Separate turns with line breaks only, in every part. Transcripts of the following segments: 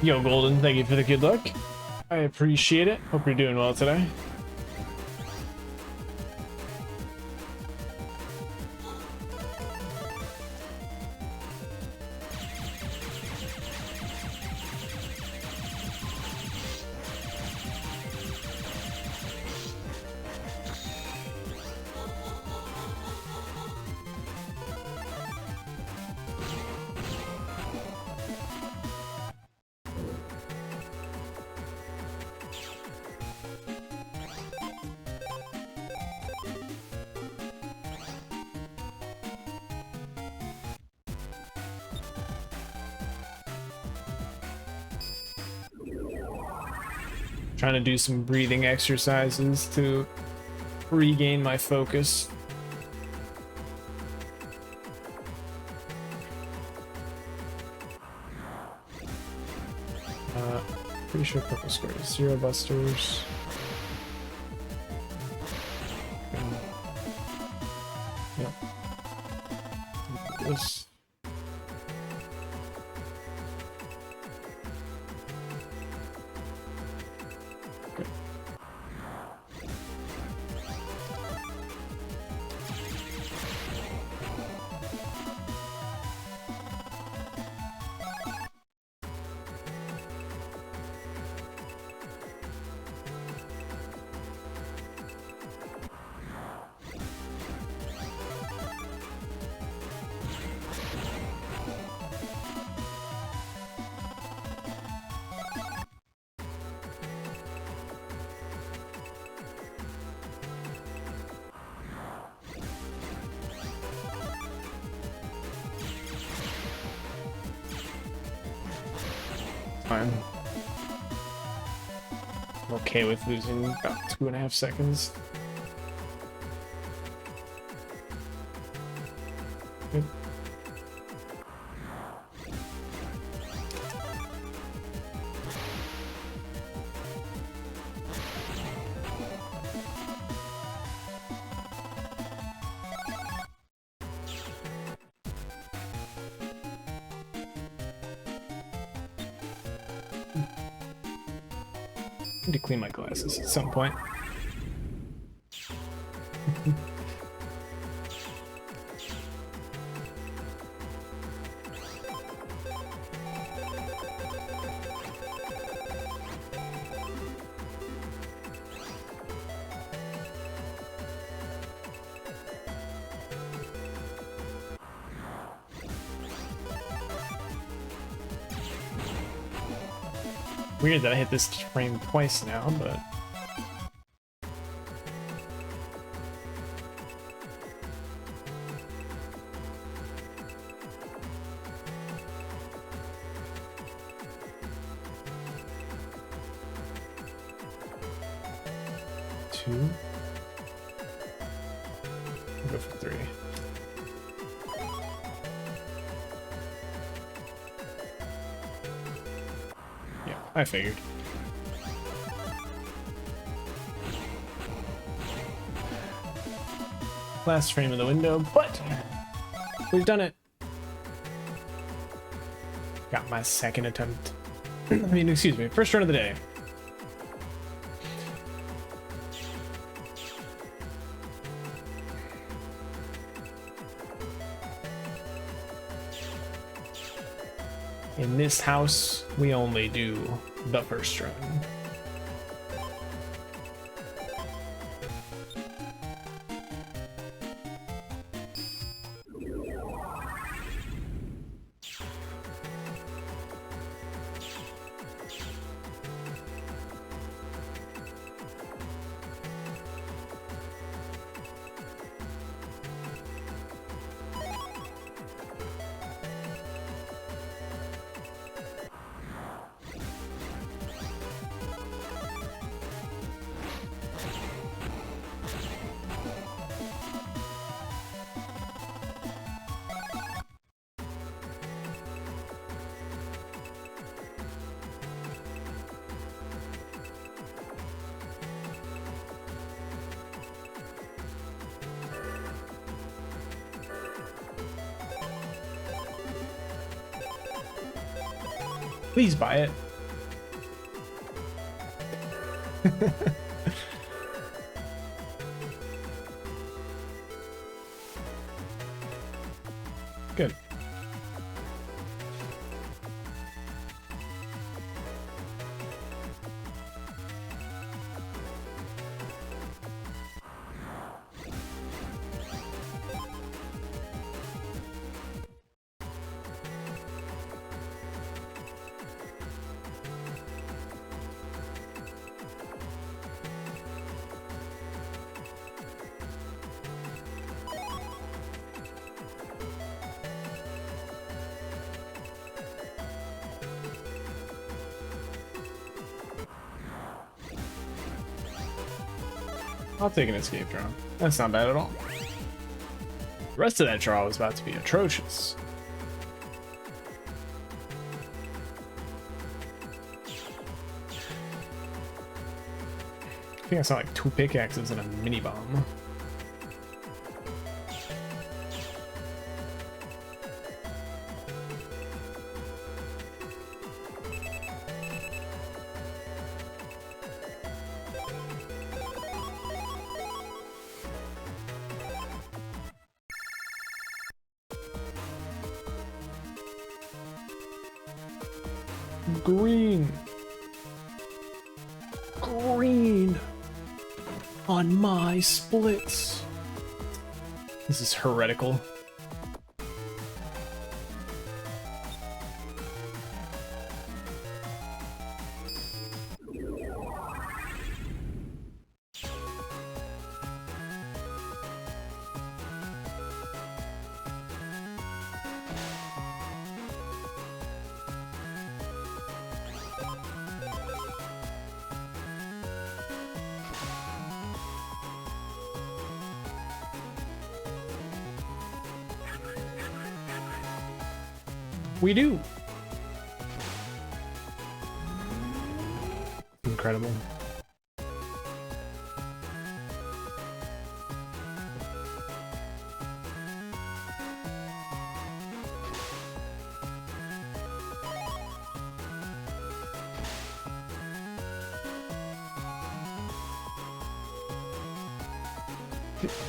Yo, Golden, thank you for the good luck. I appreciate it. Hope you're doing well today. Trying to do some breathing exercises to regain my focus. Pretty sure purple squares. 0 busters. Yep. This. I'm okay with losing about 2.5 seconds. Good. I need to clean my glasses at some point. Weird that I hit this frame twice now, but two. I'll go for 3. Yeah, I figured. Last frame of the window, but we've done it. Got my second attempt. I mean, excuse me, first run of the day. In this house, we only do the first run. Please buy it. Good. I'll take an escape drone. That's not bad at all. The rest of that draw was about to be atrocious. I think I saw like 2 pickaxes and a mini bomb. Green. Green on my splits. This is heretical. We do. Incredible.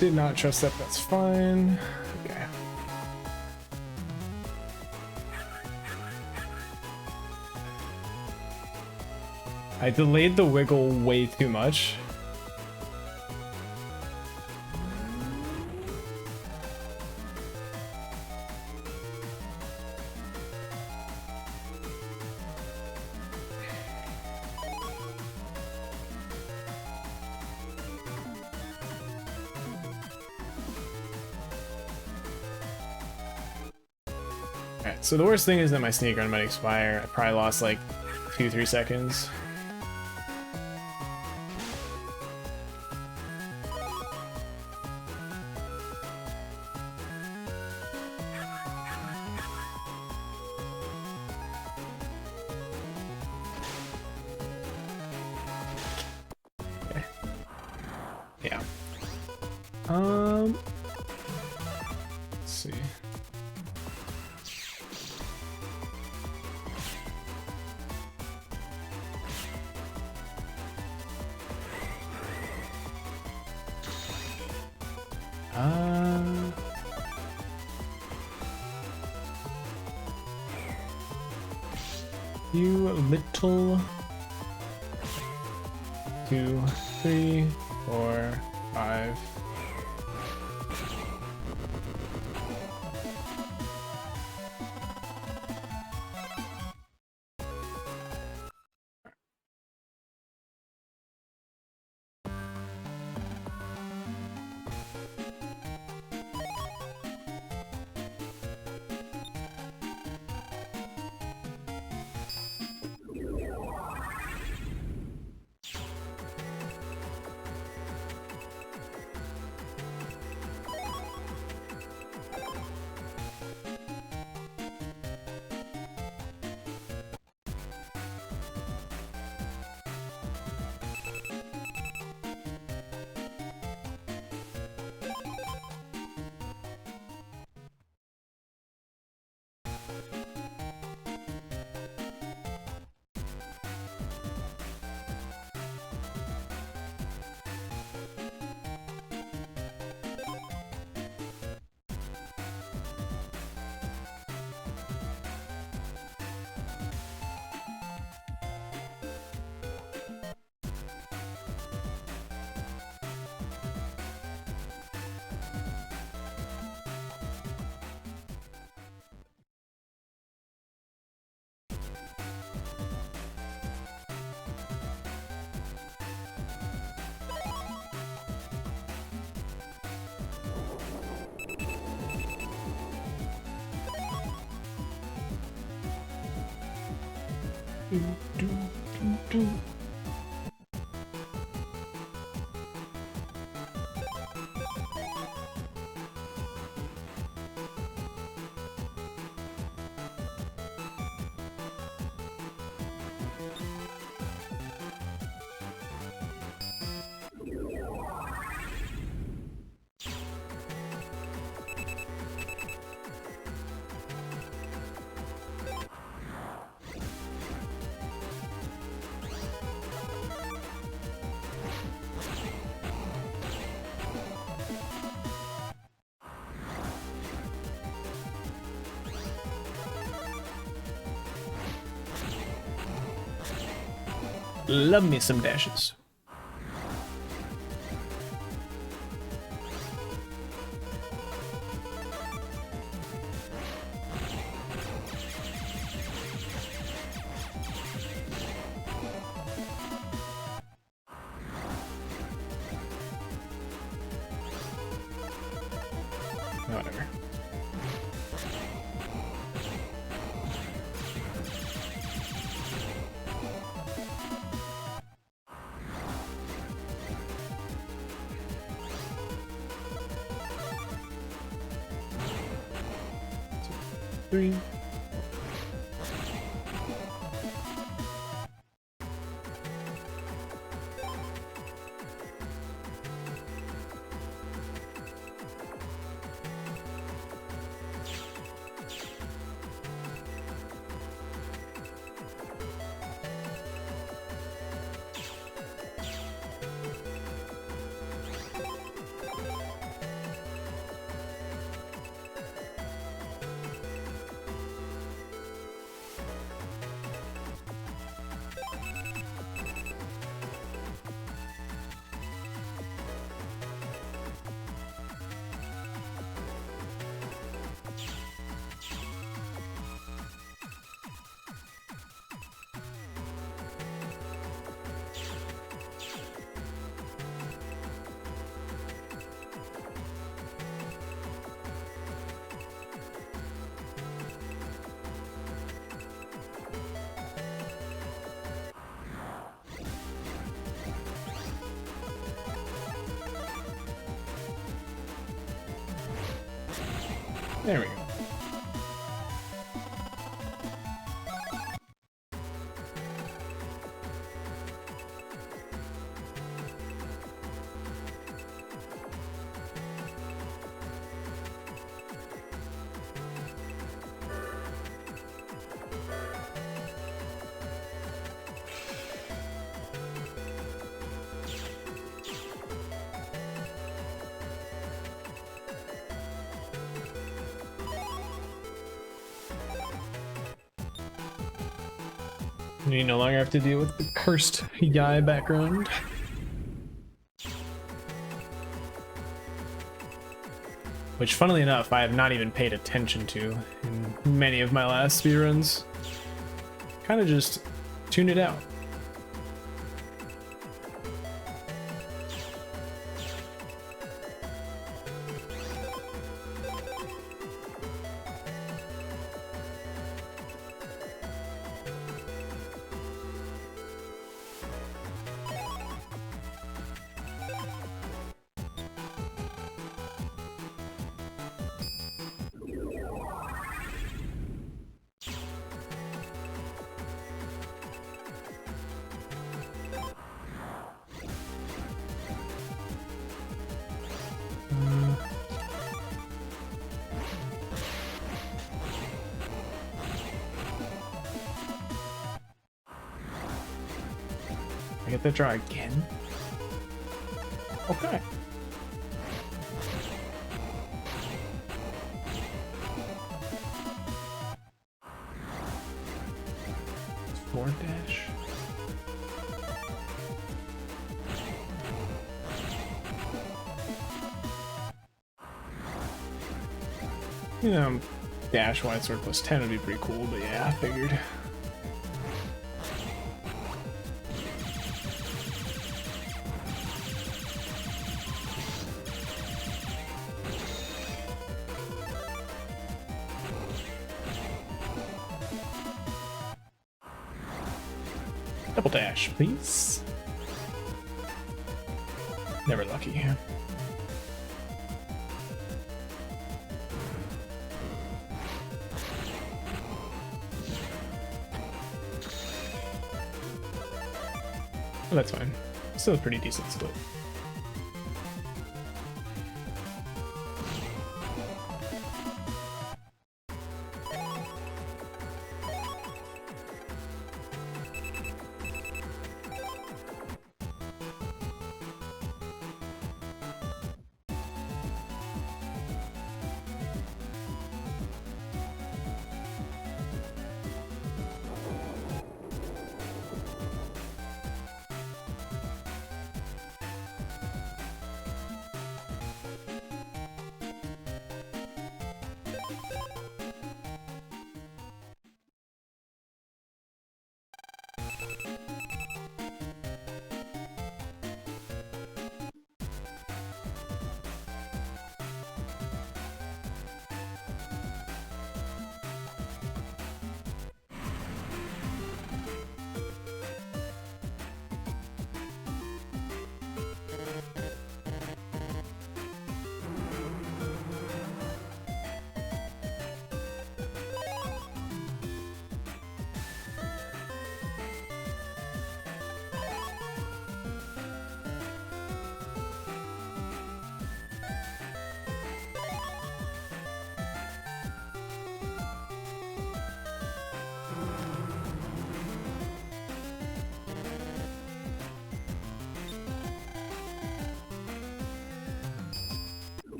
Did not trust that. That's fine. Okay. I delayed the wiggle way too much. Alright, so the worst thing is that my sneak run might expire. I probably lost like 2-3 seconds. Yeah. Let's see. You little 2, 3, 4, 5. Love me some dashes. Whatever. Three. There we go. You no longer have to deal with the cursed Yai background. Which, funnily enough, I have not even paid attention to in many of my last speedruns. Kind of just tune it out. I get that draw again? Okay. Forward dash. You know, dash wide sword plus 10 would be pretty cool, but yeah, I figured. Double dash, please. Never lucky. Oh, that's fine. Still a pretty decent split.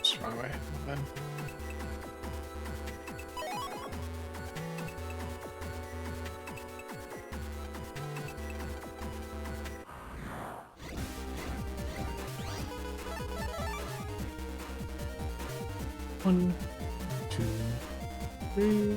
Oops, wrong way. My bad. One, two, three.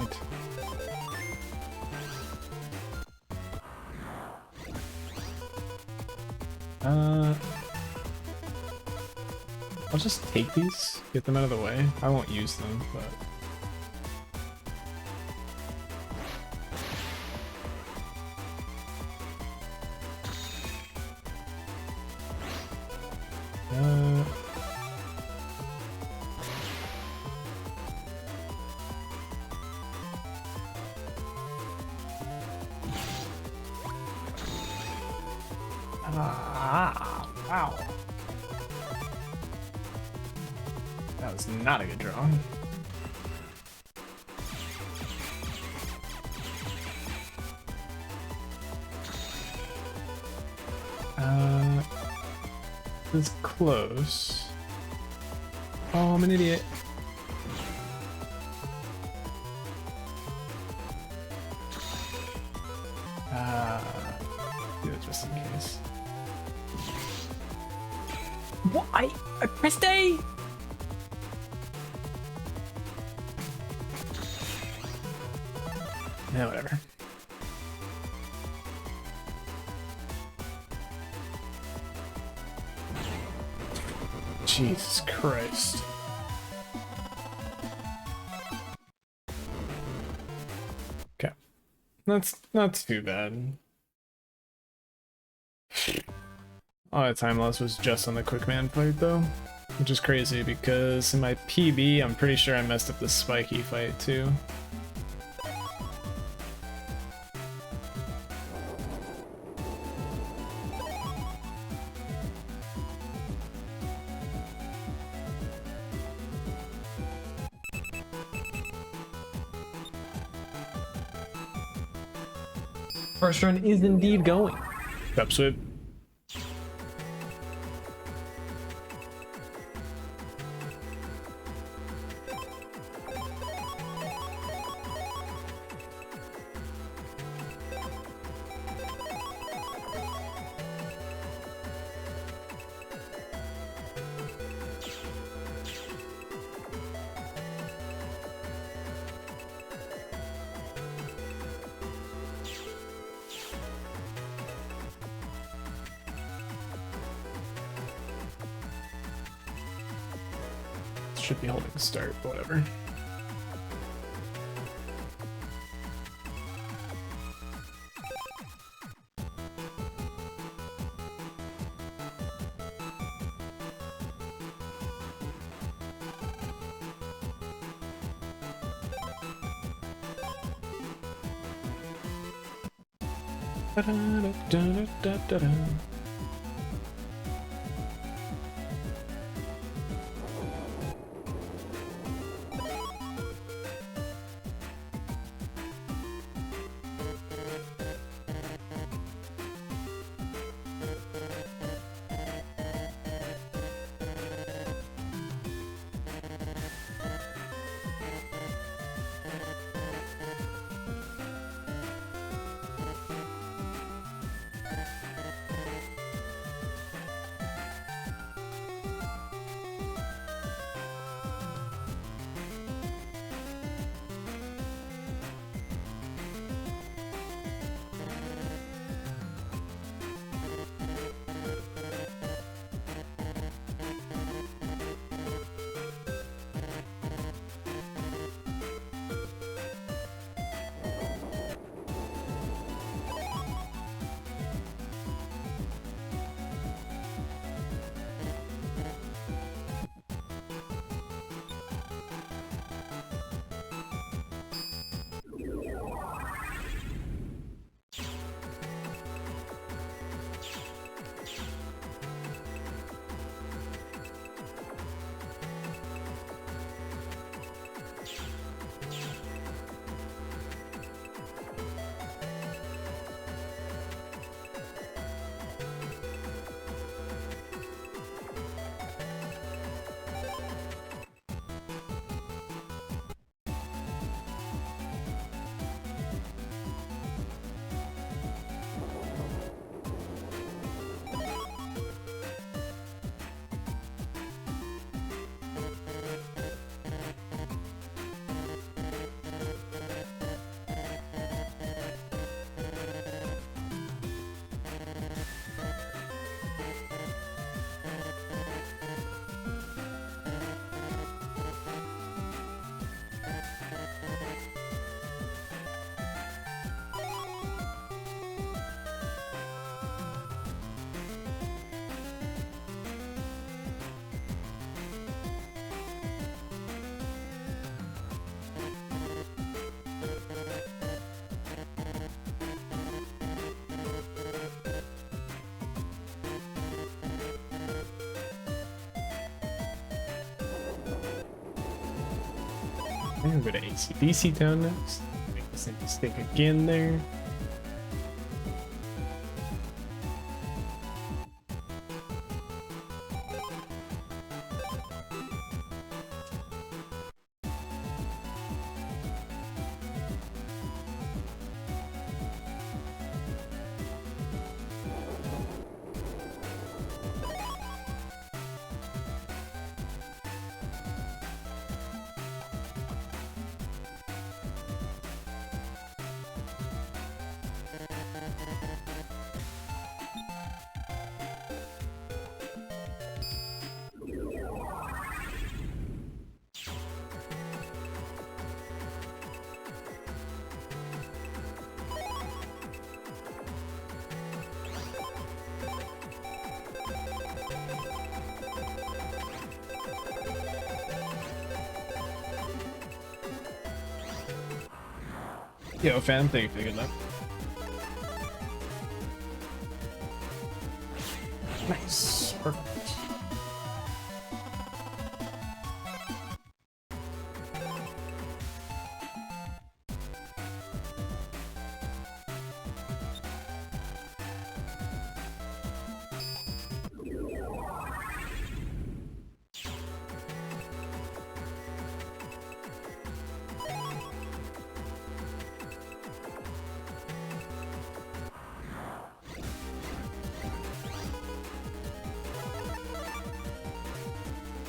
point. I'll just take these, get them out of the way. I won't use them, but... Wow. That was not a good draw. It's close. Oh, I'm an idiot. Do it just in case. What? I pressed A! Yeah, whatever. Jesus Christ. Okay. That's not too bad. All the time loss was just on the quick man fight though, which is crazy because in my PB, I'm pretty sure I messed up the spiky fight too.
First run is indeed going.
Cup sweep. Should be holding start, but whatever. Da-da-da-da-da-da-da. I'm gonna go to AC/DC town next. Make this thing stick again there. Yo, fam, thank you for the good luck. Nice. Perfect.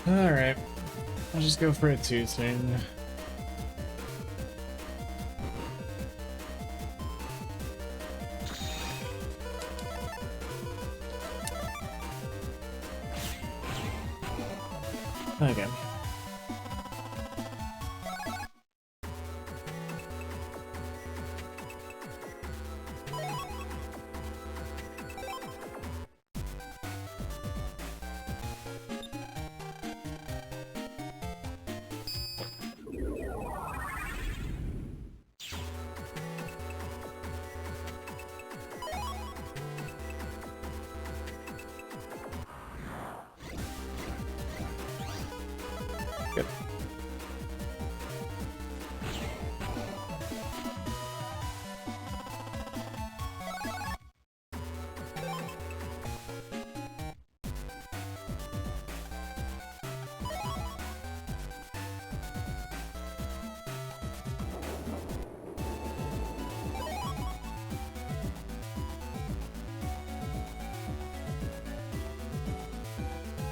Alright, I'll just go for a 2-turn. Okay. Good.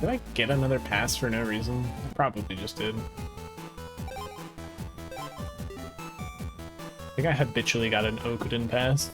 Did I get another pass for no reason? I probably just did. I think I habitually got an Okuden pass.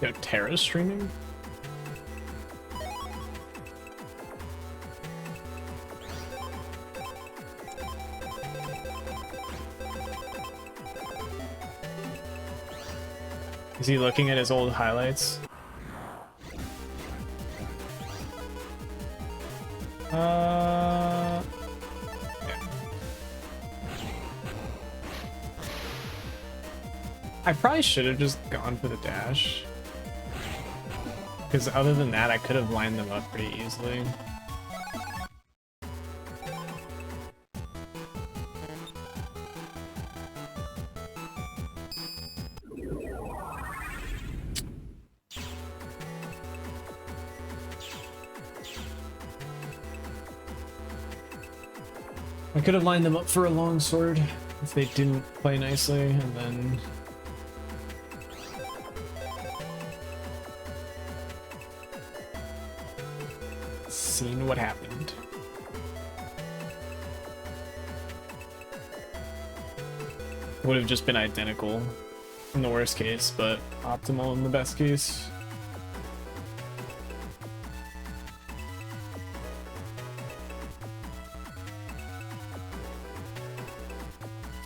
Yo, Terra's streaming? Is he looking at his old highlights? Yeah. I probably should have just gone for the dash. Because other than that, I could have lined them up pretty easily. I could have lined them up for a long sword if they didn't play nicely, and then seen what happened. Would have just been identical in the worst case, but optimal in the best case.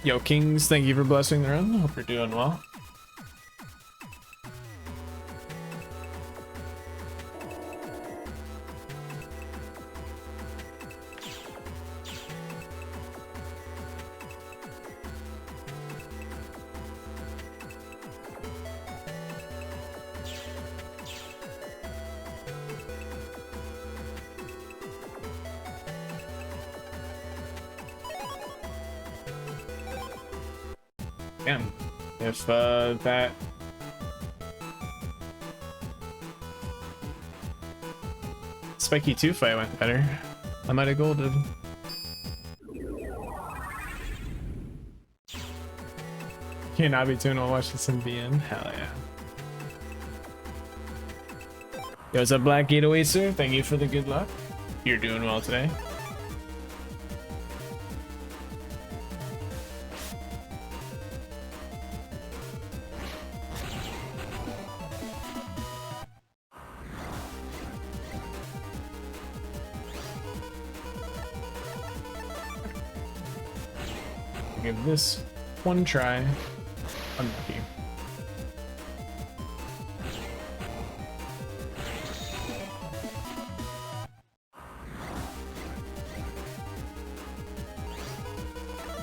Yo, Kings, thank you for blessing the run. Hope you're doing well. Damn, if that Spiky 2 fight went better, I might have golded. Can't not be tuned while watching some BN. Hell yeah. Yo, what's up, Black Gateway, sir? Thank you for the good luck. You're doing well today. Give this one try. Unlucky.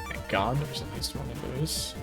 Thank God there's at least one of those.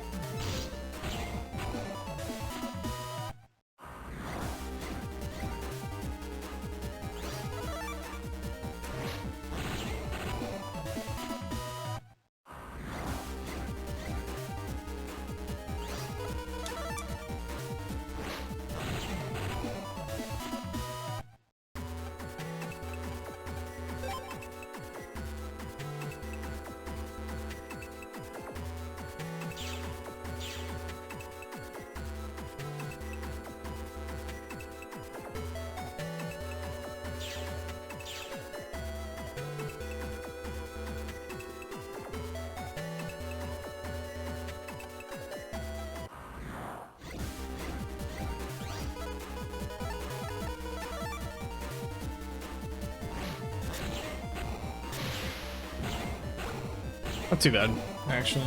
Not too bad, actually.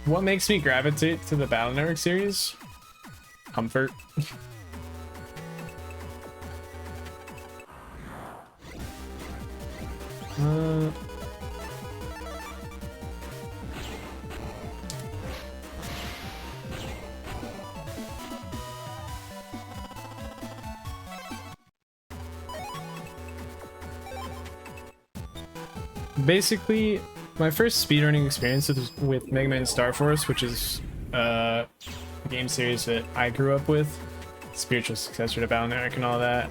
What makes me gravitate to the Battle Network series? Comfort. Basically, my first speedrunning experience with Mega Man Star Force, which is a game series that I grew up with, spiritual successor to Battle Network and all that.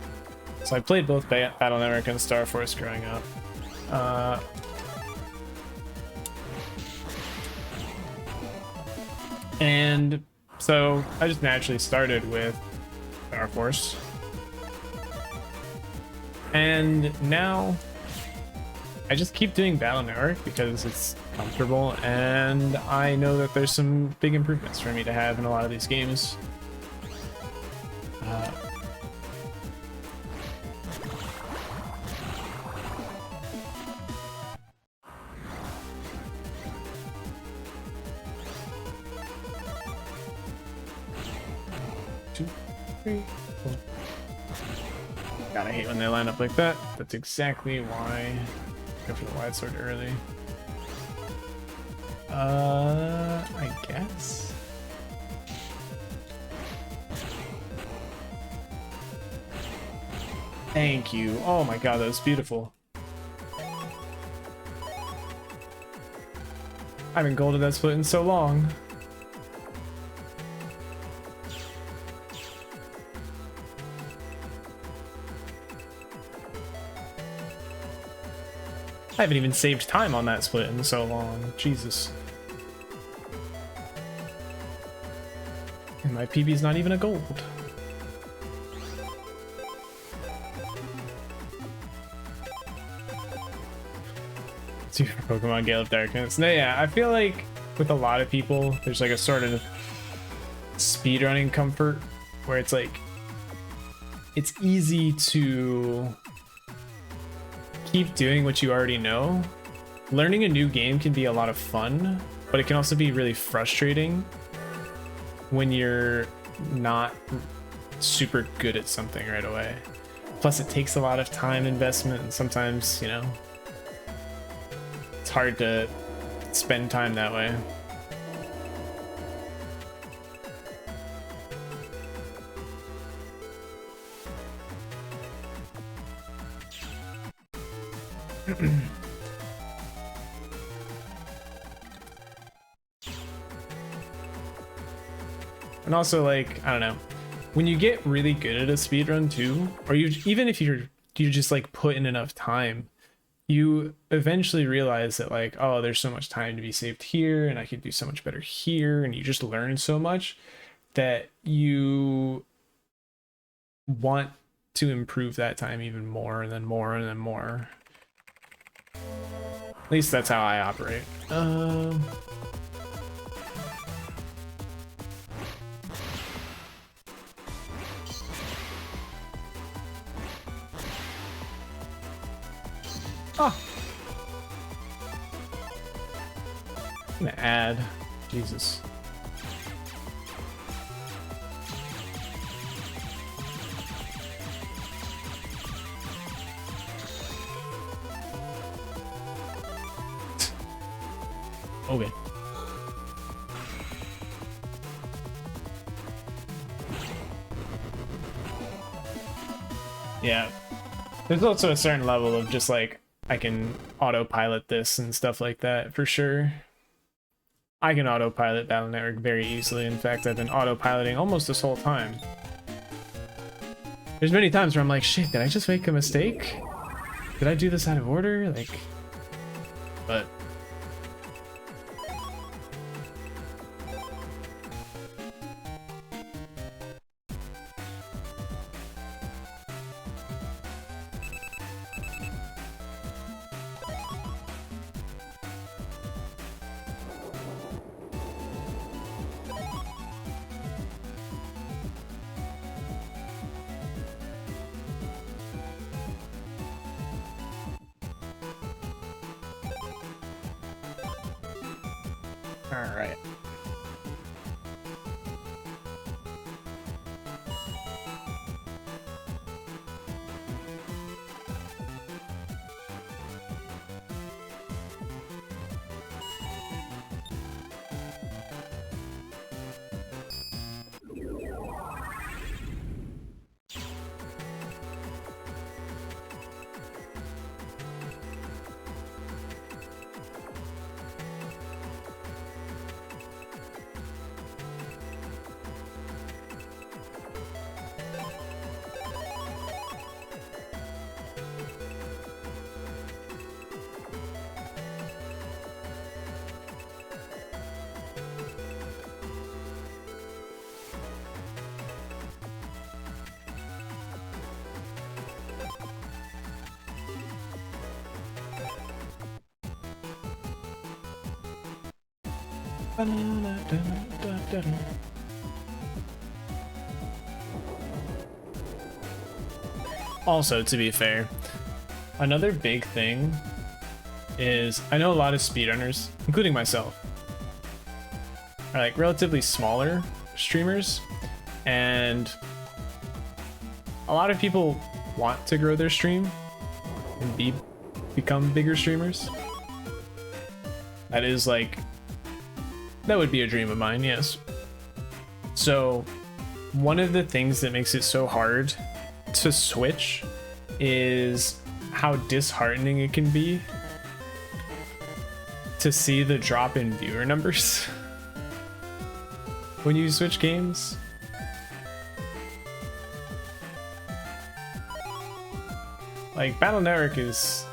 So I played both Battle Network and Star Force growing up. And so I just naturally started with Star Force. And now I just keep doing Battle Network because it's comfortable, and I know that there's some big improvements for me to have in a lot of these games. Two, three, four. God, I hate when they line up like that. That's exactly why I go for the wide sword early. I guess. Thank you. Oh my god, that was beautiful. I haven't golded that split in so long. I haven't even saved time on that split in so long. Jesus. And my PB's not even a gold. Super Pokemon Gale of Darkness. No, yeah, I feel like with a lot of people, there's like a sort of speedrunning comfort where it's like, it's easy to keep doing what you already know. Learning a new game can be a lot of fun, but it can also be really frustrating when you're not super good at something right away. Plus it takes a lot of time investment, and sometimes, you know, it's hard to spend time that way. And also, like, I don't know, when you get really good at a speedrun too, or even if you just like put in enough time, you eventually realize that like, oh, there's so much time to be saved here, and I could do so much better here, and you just learn so much that you want to improve that time even more, and then more, and then more. At least that's how I operate. Oh. I'm gonna add. Jesus. Okay. Yeah. There's also a certain level of just like, I can autopilot this and stuff like that for sure. I can autopilot Battle Network very easily. In fact, I've been autopiloting almost this whole time. There's many times where I'm like, shit, did I just make a mistake? Did I do this out of order? Like, but all right. Also, to be fair, another big thing is I know a lot of speedrunners, including myself, are like relatively smaller streamers, and a lot of people want to grow their stream and become bigger streamers. That is like, that would be a dream of mine, yes. So one of the things that makes it so hard to switch is how disheartening it can be to see the drop in viewer numbers when you switch games. Like, Battle Network is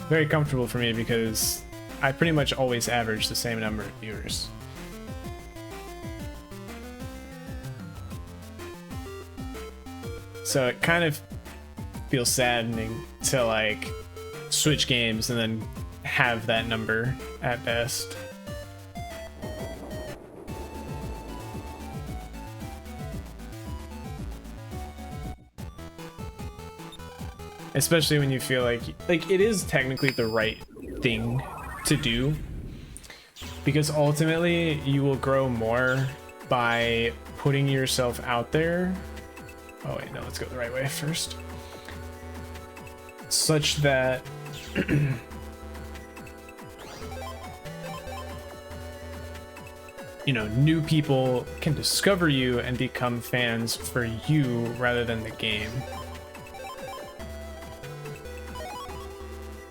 very comfortable for me because I pretty much always average the same number of viewers. So it kind of feels saddening to like switch games and then have that number at best. Especially when you feel like it is technically the right thing to do, because ultimately you will grow more by putting yourself out there. Oh wait, no, let's go the right way first. Such that you know, new people can discover you and become fans for you rather than the game.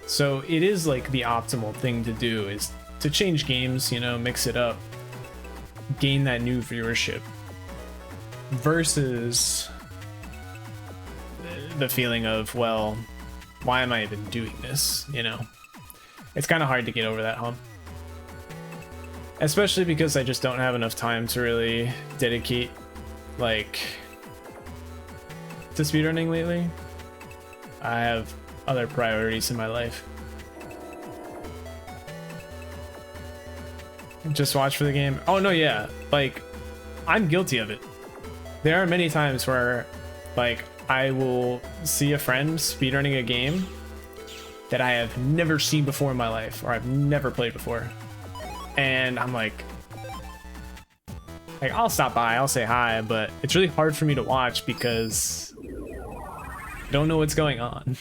So it is like the optimal thing to do is to change games, you know, mix it up, gain that new viewership, versus the feeling of, well, why am I even doing this? You know, it's kind of hard to get over that hump, especially because I just don't have enough time to really dedicate like to speedrunning lately. I have other priorities in my life. Just watch for the game. Oh no, yeah, like I'm guilty of it. There are many times where like I will see a friend speedrunning a game that I have never seen before in my life, or I've never played before, and I'm like I'll stop by, I'll say hi, but it's really hard for me to watch because I don't know what's going on.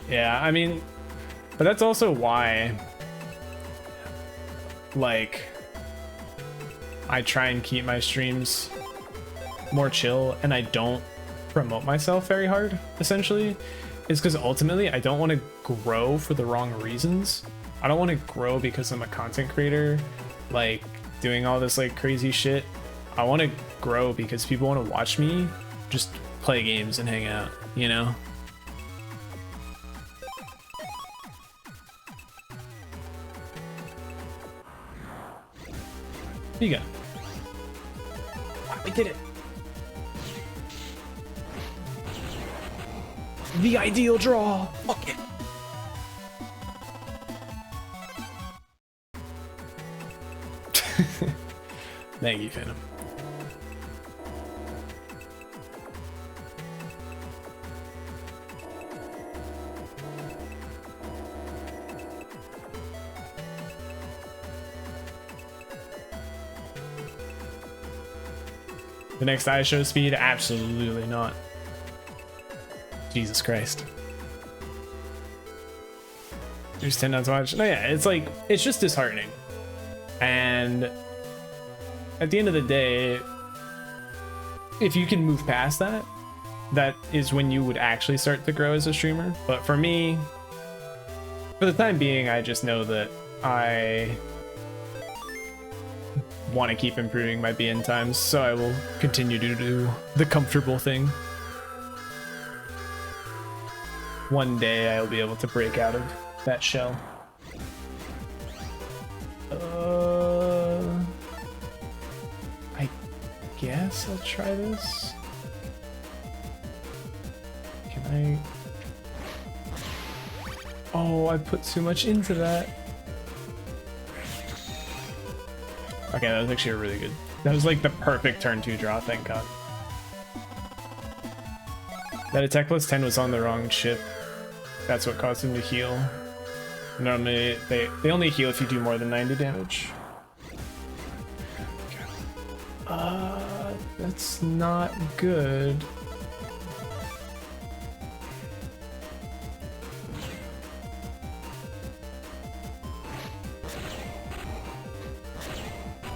Yeah, I mean, but that's also why, like, I try and keep my streams more chill and I don't promote myself very hard, essentially, is because ultimately I don't want to grow for the wrong reasons. I don't want to grow because I'm a content creator, like, doing all this, like, crazy shit. I want to grow because people want to watch me just play games and hang out, you know? You go. We did it. The ideal draw. Fuck it. Thank you, Phantom. The next ISO speed? Absolutely not. Jesus Christ. There's 10 not to watch. No, yeah, it's like, it's just disheartening. And at the end of the day, if you can move past that, that is when you would actually start to grow as a streamer. But for me, for the time being, I just know that I want to keep improving my BN times, so I will continue to do the comfortable thing. One day I will be able to break out of that shell. I guess I'll try this. Oh, I put too much into that. Okay, that was actually a really good. That was like the perfect turn 2 draw, thank god. That attack plus 10 was on the wrong chip. That's what caused him to heal. Normally, they only heal if you do more than 90 damage. That's not good.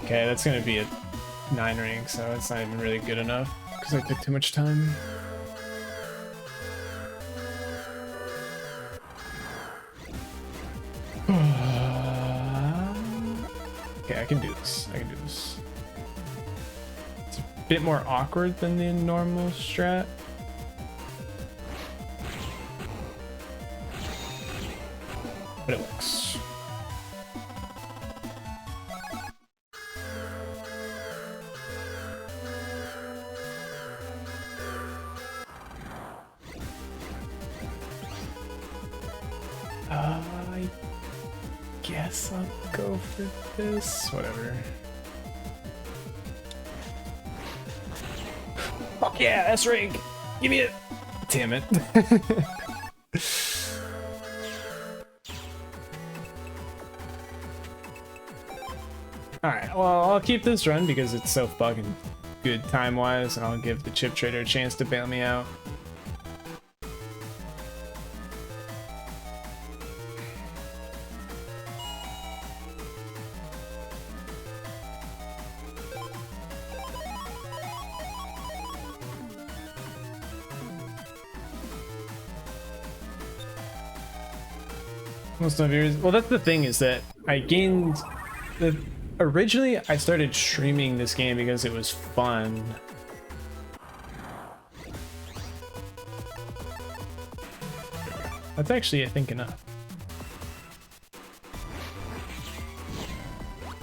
Okay, that's gonna be a 9 rank, so it's not even really good enough because I took too much time. Okay, I can do this. I can do this. It's a bit more awkward than the normal strat. But it works. I guess I'll go for this. Whatever. Fuck yeah, that's rank. Give me it. Damn it. Alright, well, I'll keep this run because it's so fucking good time-wise, and I'll give the chip trader a chance to bail me out. Most of viewers. Well, that's the thing, is that I gained the. Originally, I started streaming this game because it was fun. That's actually, I think, enough.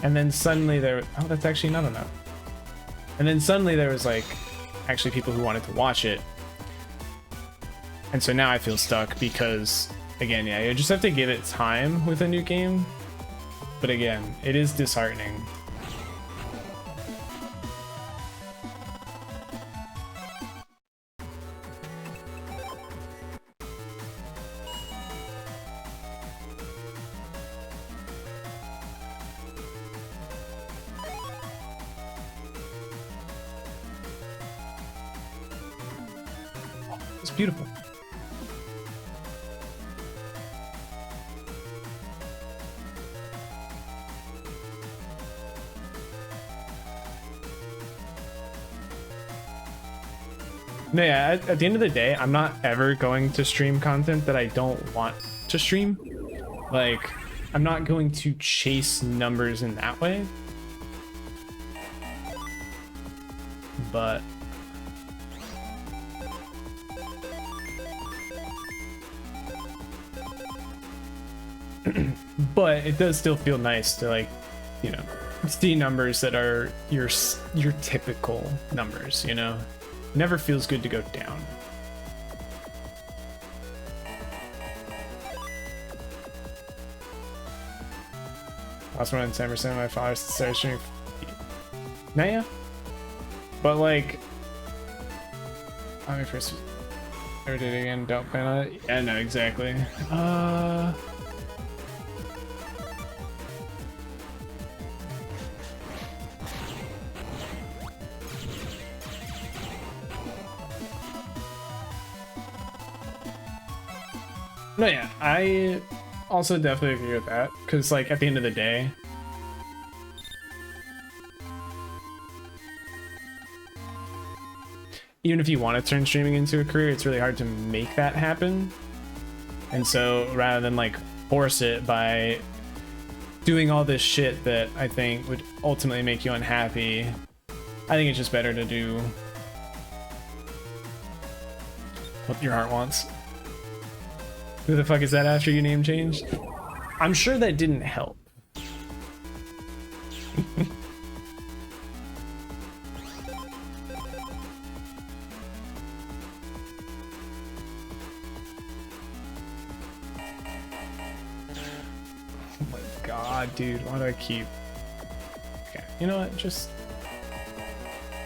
And then suddenly there. Oh, that's actually not enough. And then suddenly there was like, actually people who wanted to watch it. And so now I feel stuck because. Again, yeah, you just have to give it time with a new game. But again, it is disheartening. Oh, it's beautiful. No, yeah, at the end of the day, I'm not ever going to stream content that I don't want to stream. Like, I'm not going to chase numbers in that way. But... but it does still feel nice to, like, you know, see numbers that are your typical numbers, you know? Never feels good to go down. Lost more than 10% of my followers started streaming. Nah, yeah. But like, let me first ever did it again. Don't plan on it. Yeah, no, exactly. No, yeah, I also definitely agree with that, because, like, at the end of the day, even if you want to turn streaming into a career, it's really hard to make that happen. And so, rather than, like, force it by doing all this shit that I think would ultimately make you unhappy, I think it's just better to do what your heart wants. Who the fuck is that after your name changed? I'm sure that didn't help. god, dude, why do I keep... Okay, you know what, just...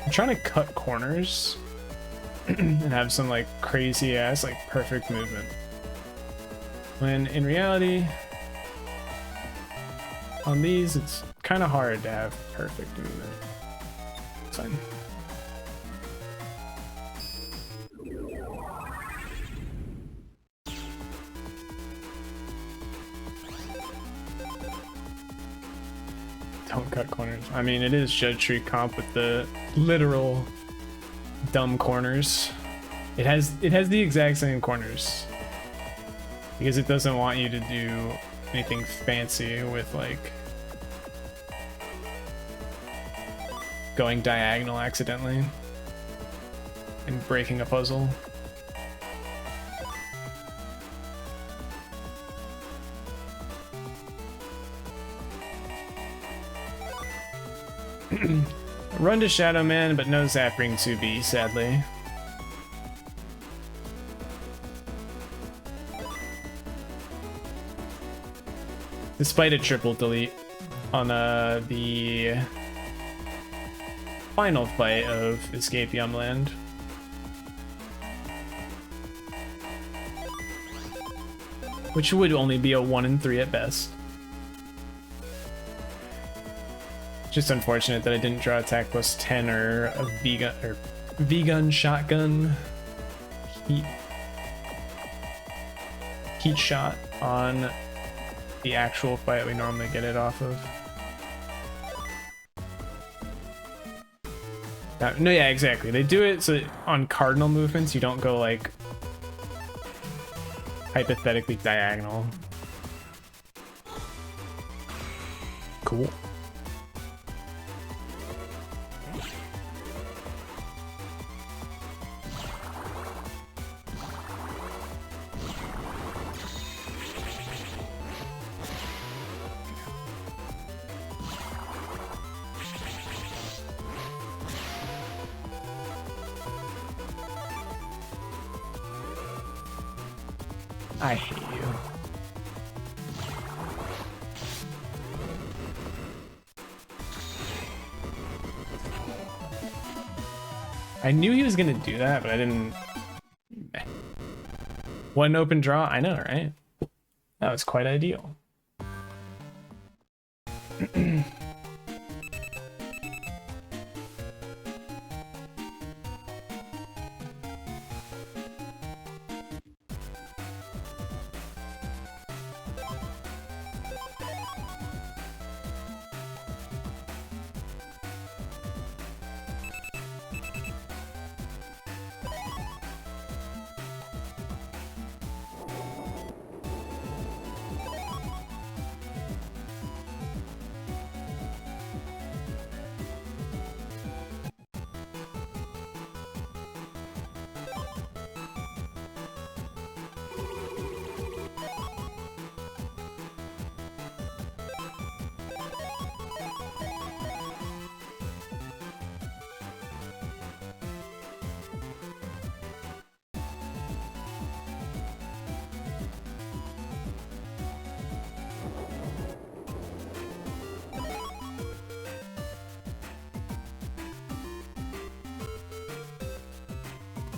I'm trying to cut corners and have some like crazy ass, like perfect movement. When in reality, on these, it's kind of hard to have perfect movement. It's fine. Don't cut corners. I mean, it is Judge Tree comp with the literal dumb corners. It has the exact same corners because it doesn't want you to do anything fancy with like going diagonal accidentally and breaking a puzzle. Run to Shadow Man, but no ZapRing2 B, sadly. Despite a triple delete on the final fight of Escape Yumland. Which would only be a 1 in 3 at best. Just unfortunate that I didn't draw attack plus 10 or a V-gun or V-gun shotgun heat shot on the actual fight we normally get it off of. No, yeah, exactly. They do it so on cardinal movements you don't go like hypothetically diagonal. Cool. I hate you. I knew he was gonna do that, but I didn't. One open draw, I know, right? That was quite ideal.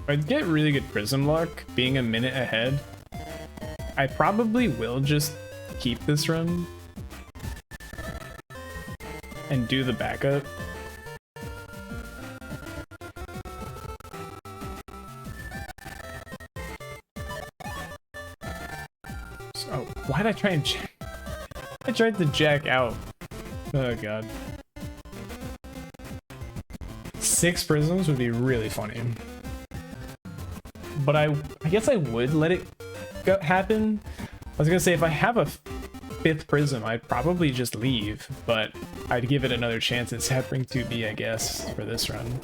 If I get really good prism luck, being a minute ahead, I probably will just keep this run and do the backup. So, why did I try and jack? I tried to jack out. Oh god. 6 prisms would be really funny. But I guess I would let it happen. I was gonna say if I have a 5th prism, I'd probably just leave, but I'd give it another chance at ZapRing2 B, I guess, for this run.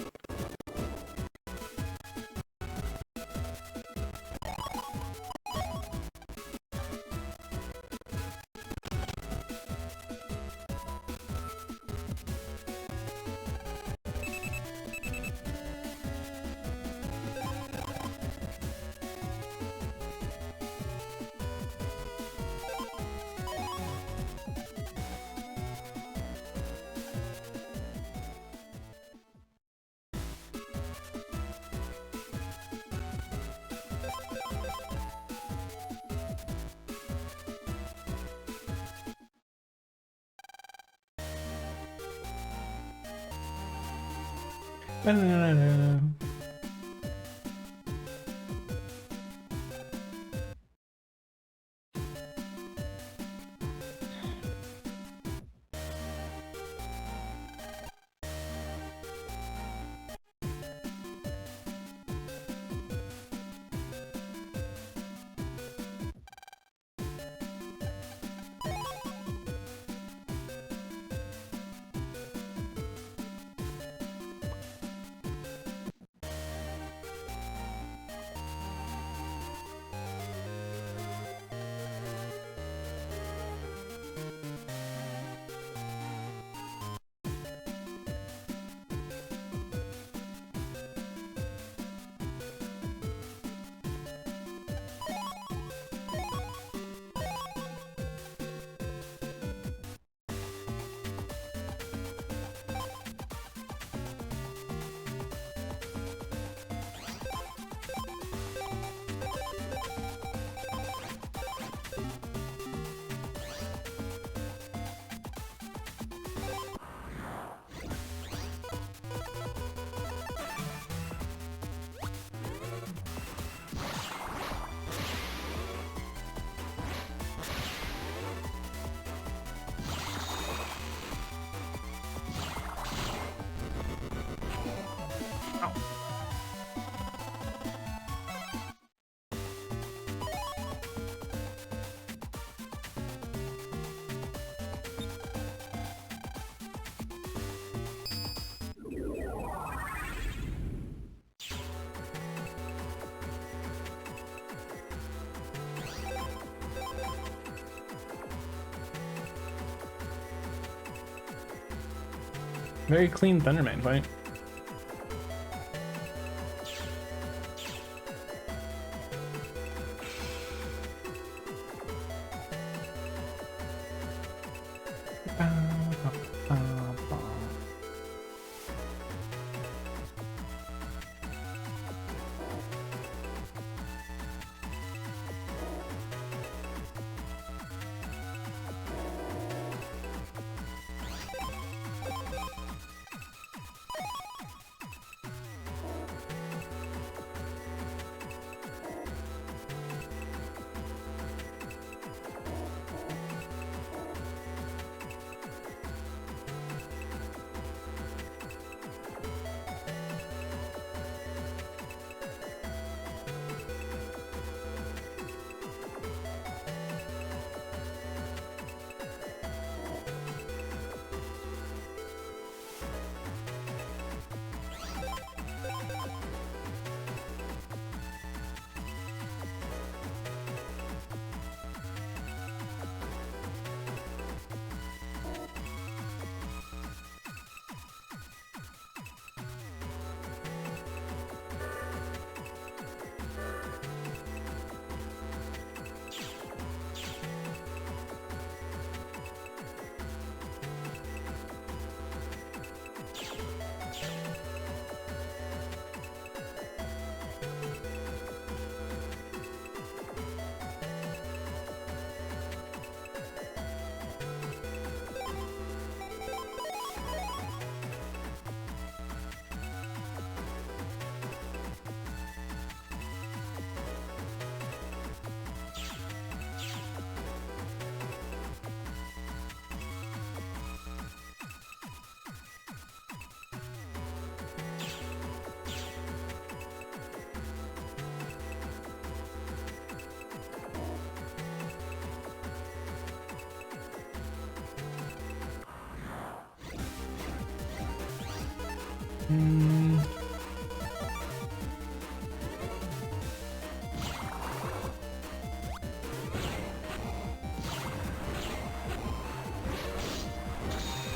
Very clean Thunderman fight.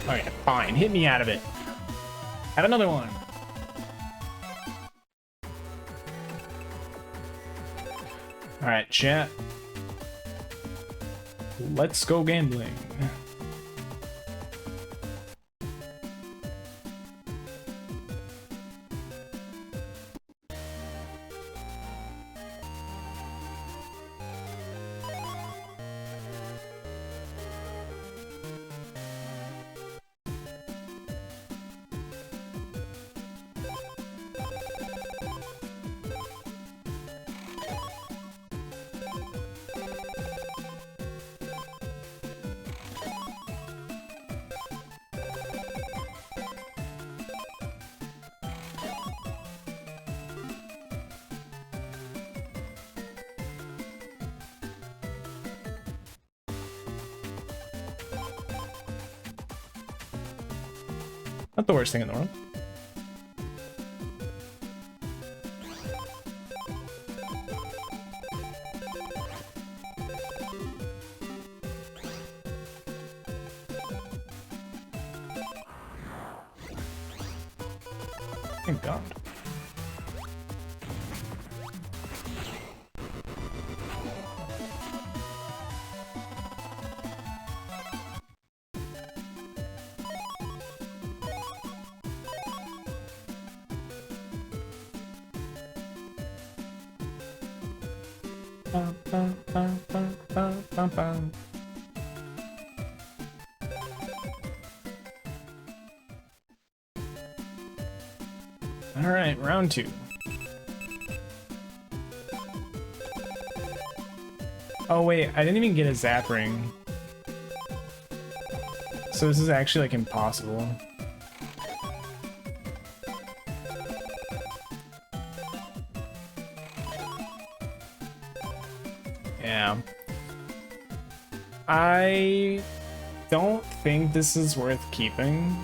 Okay, fine. Hit me out of it. Have another one. All right, chat. Let's go gambling. Not the worst thing in the world. Thank God. All right, round 2. Oh wait, I didn't even get a ZapRing. So this is actually like impossible. Yeah. I don't think this is worth keeping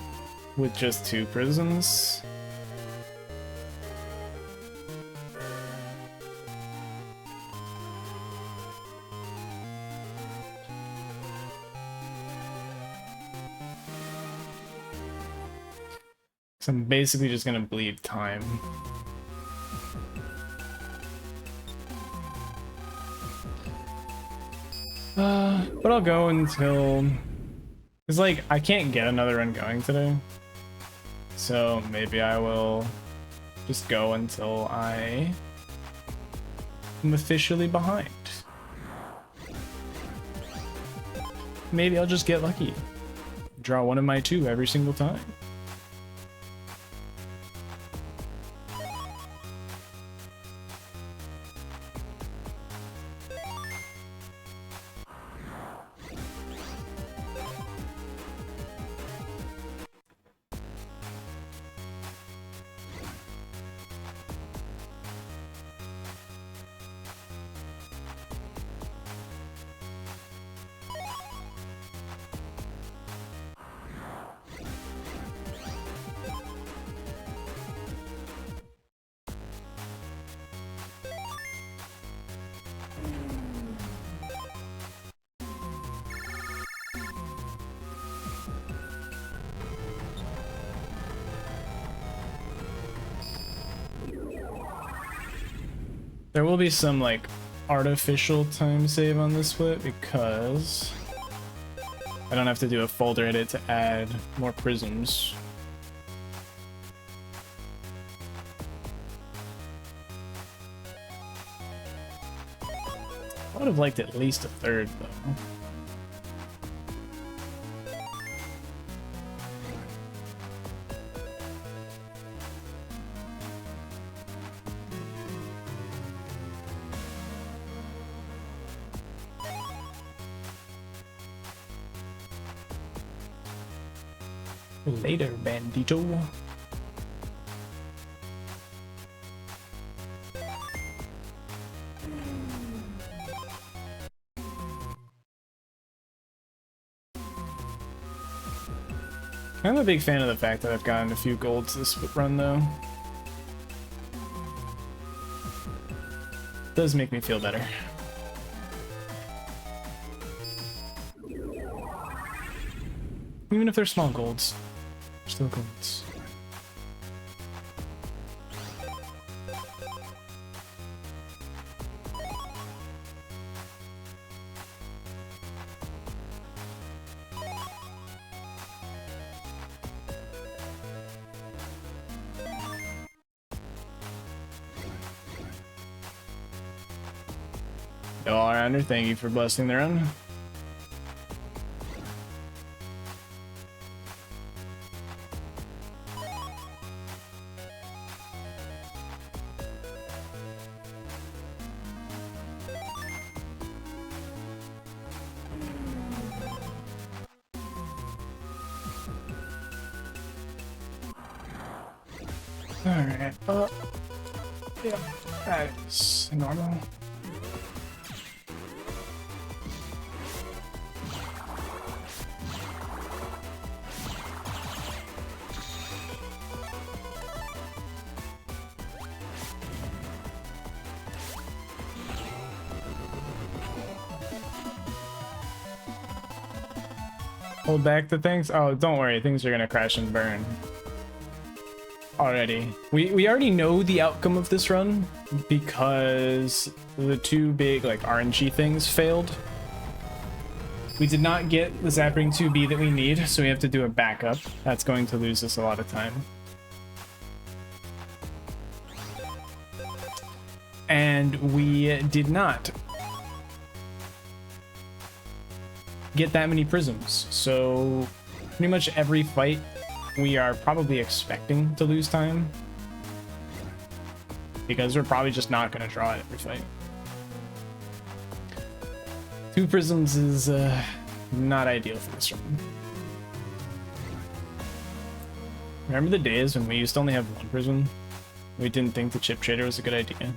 with just 2 prisms. So I'm basically just gonna bleed time. But I'll go until... It's like, I can't get another run going today. So maybe I will just go until I am officially behind. Maybe I'll just get lucky. Draw one of my 2 every single time. There will be some like artificial time save on this split because I don't have to do a folder edit to add more prisms. I would have liked at least a 3rd though. Later, bandito. I'm a big fan of the fact that I've gotten a few golds this run, though. It does make me feel better. Even if they're small golds, they're still golds. Yo, all-rounder, thank you for blessing the run. Alright, yeah, that is normal. Hold back the things? Oh, don't worry. Things are gonna crash and burn. Already. We already know the outcome of this run because the two big like RNG things failed. We did not get the ZapRing2 B that we need, so we have to do a backup. That's going to lose us a lot of time. And we did not get that many prisms, so pretty much every fight we are probably expecting to lose time because we're probably just not going to draw it every fight. 2 prisms is not ideal for this run. Remember the days when we used to only have 1 prism? We didn't think the chip trader was a good idea.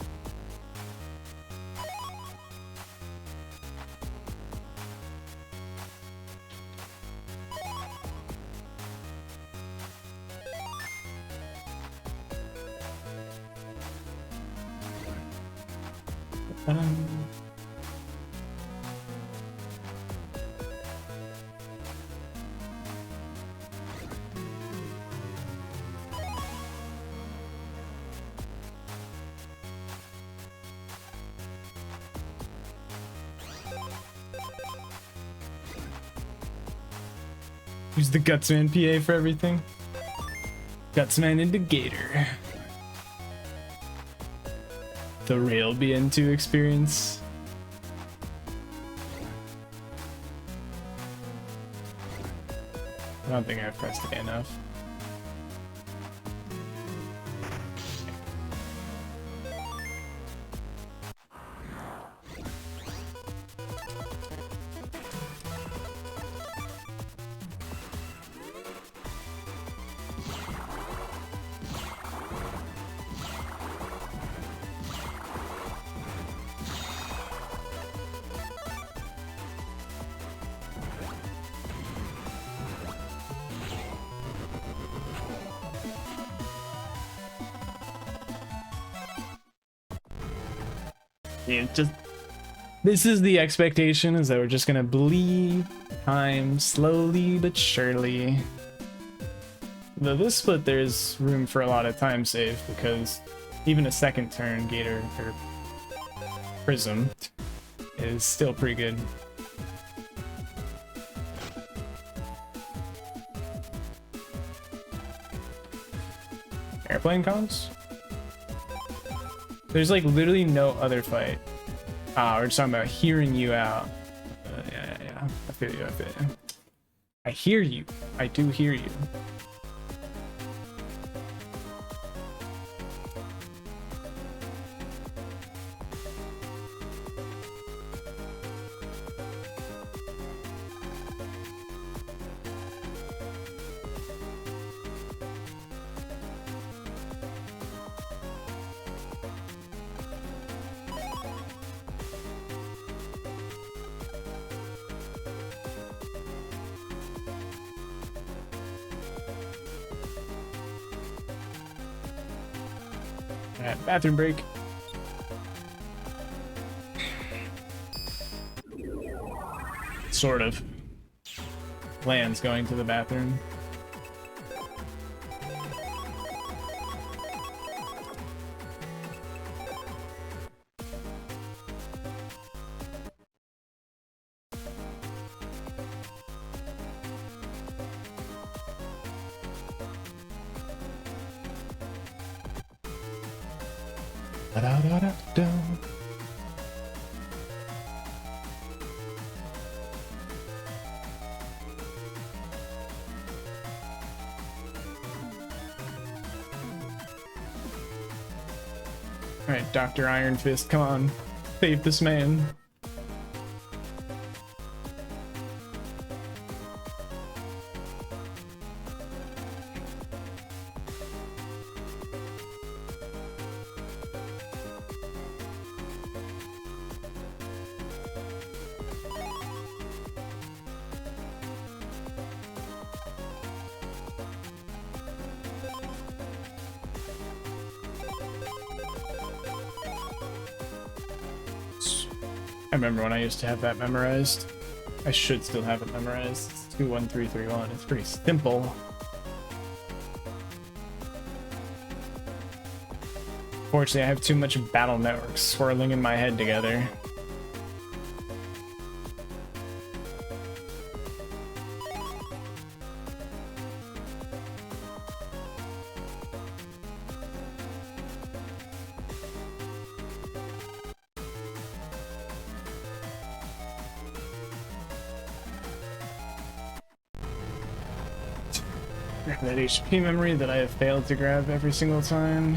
Use the Gutsman PA for everything. Gutsman into Gator. The real BN2 experience. I don't think I've pressed it enough. Yeah, just this is the expectation, is that we're just gonna bleed time slowly but surely. Though this split there's room for a lot of time save because even a second turn Gator or Prism is still pretty good. Airplane comms? There's like literally no other fight. Ah, we're just talking about hearing you out. Yeah. I feel you. I hear you. I do hear you. Alright, bathroom break. Sort of. Lands going to the bathroom. Da-da-da-da-da. Alright, Dr. Iron Fist, come on. Save this man. I remember when I used to have that memorized. I should still have it memorized. It's do 1331. It's pretty simple. Fortunately, I have too much battle networks swirling in my head together. That HP memory that I have failed to grab every single time.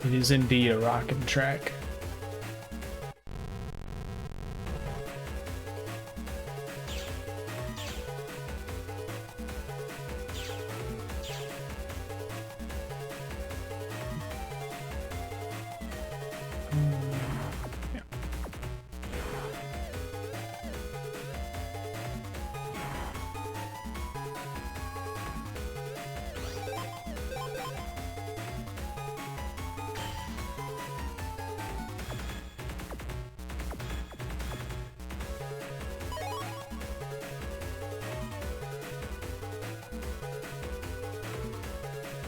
It is indeed a rockin' track.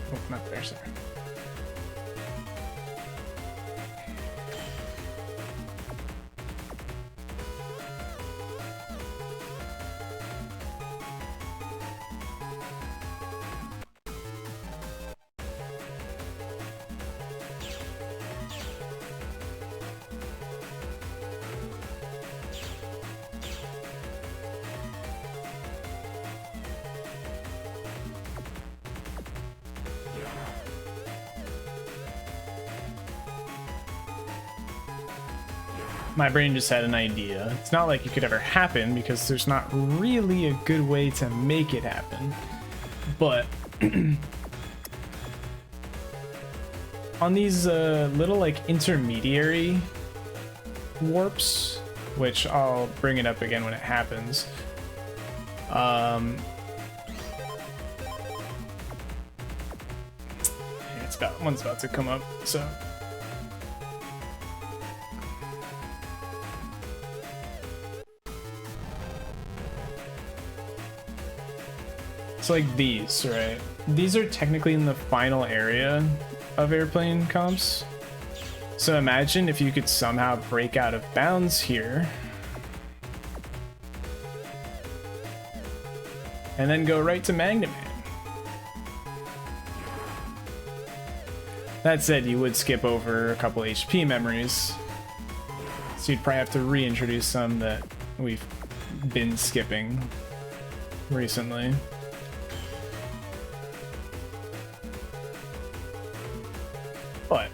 Oh, not there, sir. My brain just had an idea. It's not like it could ever happen because there's not really a good way to make it happen. But on these little like intermediary warps, which I'll bring it up again when it happens. One's about to come up, so. It's like these, right? These are technically in the final area of airplane comps. So imagine if you could somehow break out of bounds here. And then go right to Magnet Man. That said, you would skip over a couple HP memories. So you'd probably have to reintroduce some that we've been skipping recently. But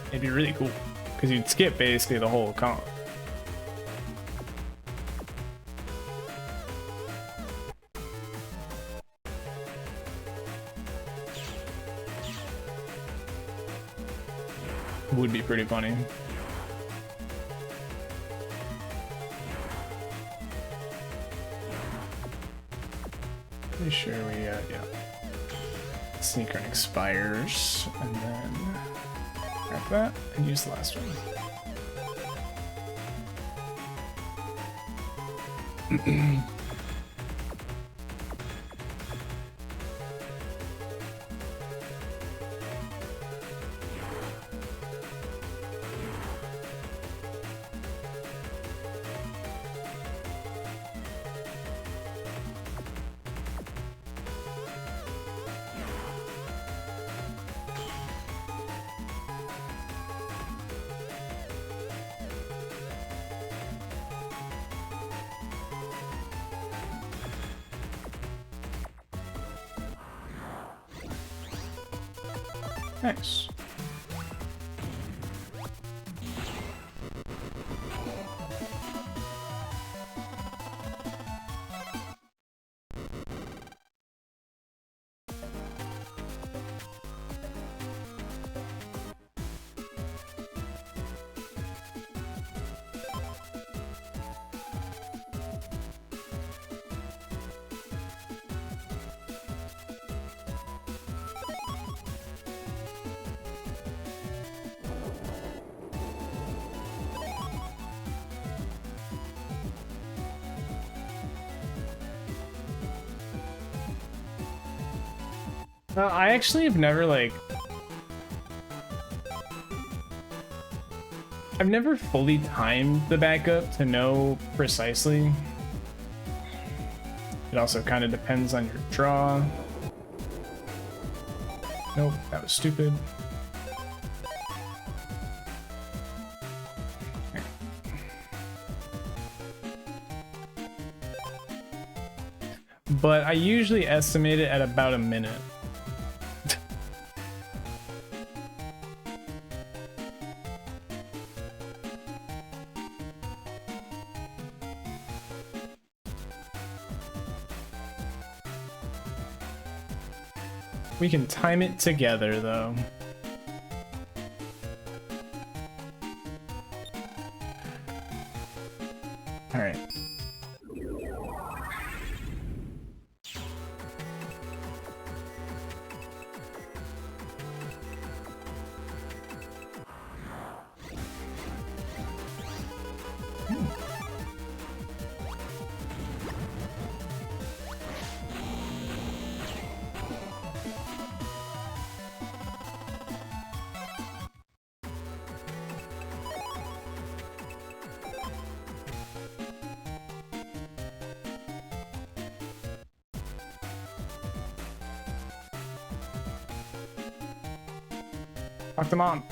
it'd be really cool because you'd skip basically the whole comp. Would be pretty funny. Pretty sure we, yeah. Sneak run expires, and then grab that and use the last one. Nice. I actually have never I've never fully timed the backup to know precisely. It also kind of depends on your draw. Nope, that was stupid. But I usually estimate it at about a minute. We can time it together, though. All right. Talk to mom.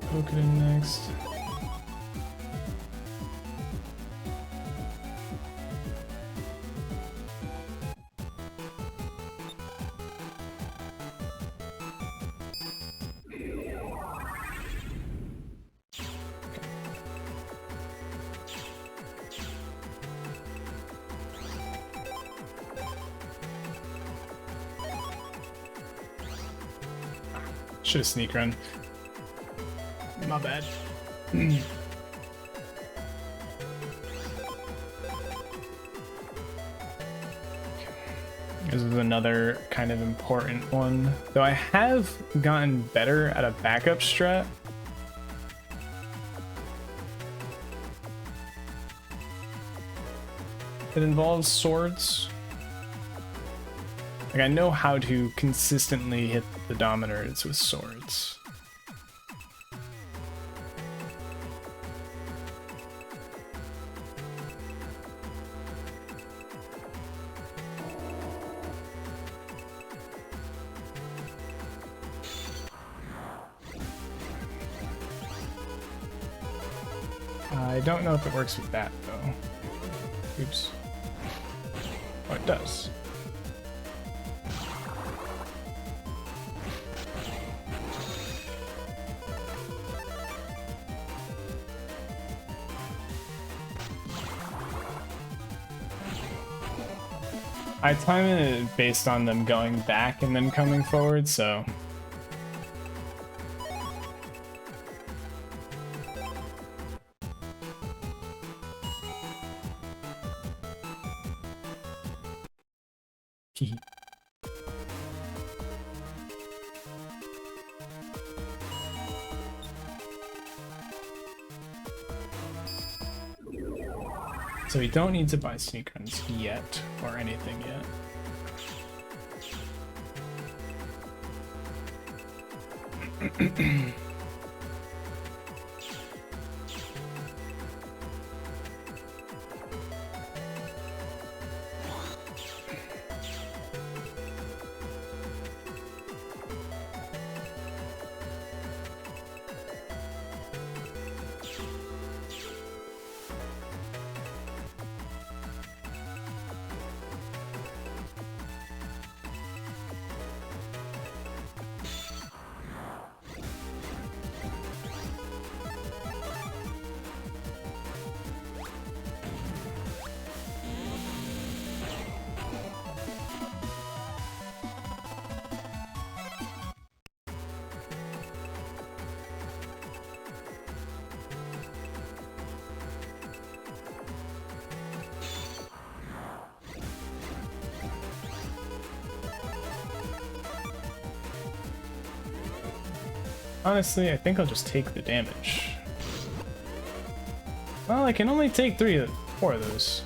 Poke it in next. Should have sneak run. My bad. This is another kind of important one. Though I have gotten better at a backup strat. It involves swords. Like, I know how to consistently hit the dominators with swords. I don't know if it works with that though. Oops. Oh, it does. I time it based on them going back and then coming forward, so. So we don't need to buy sneak runs yet, or anything yet. Honestly, I think I'll just take the damage. Well, I can only take 4 of those.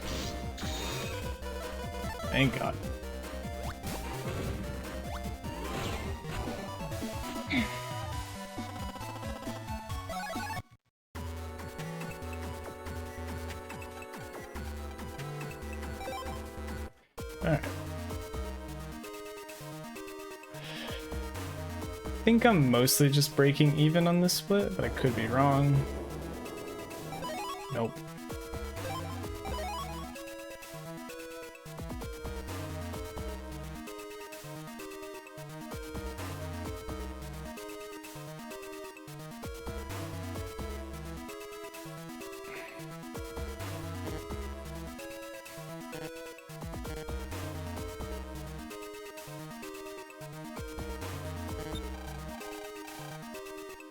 Thank God. Alright. I think I'm mostly just breaking even on this split, but I could be wrong. Nope.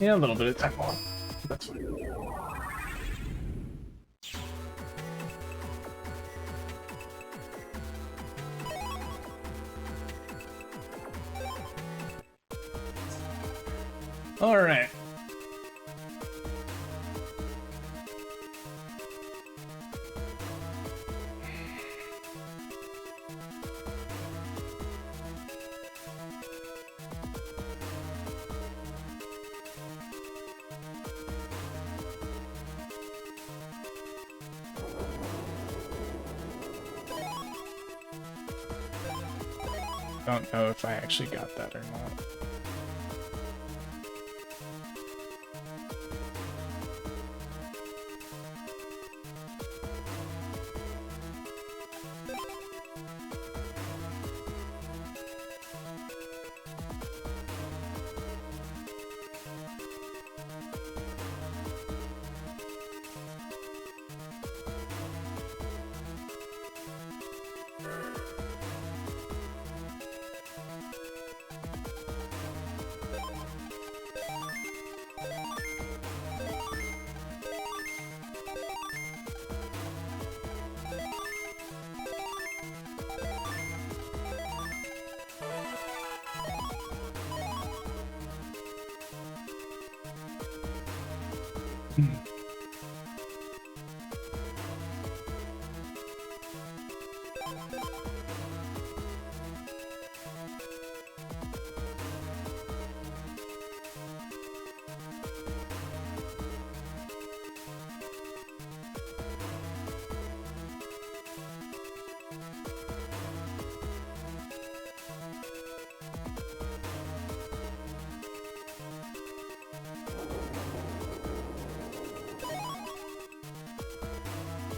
Yeah, a little bit of time more. That's fine. All right. Don't know if I actually got that or not.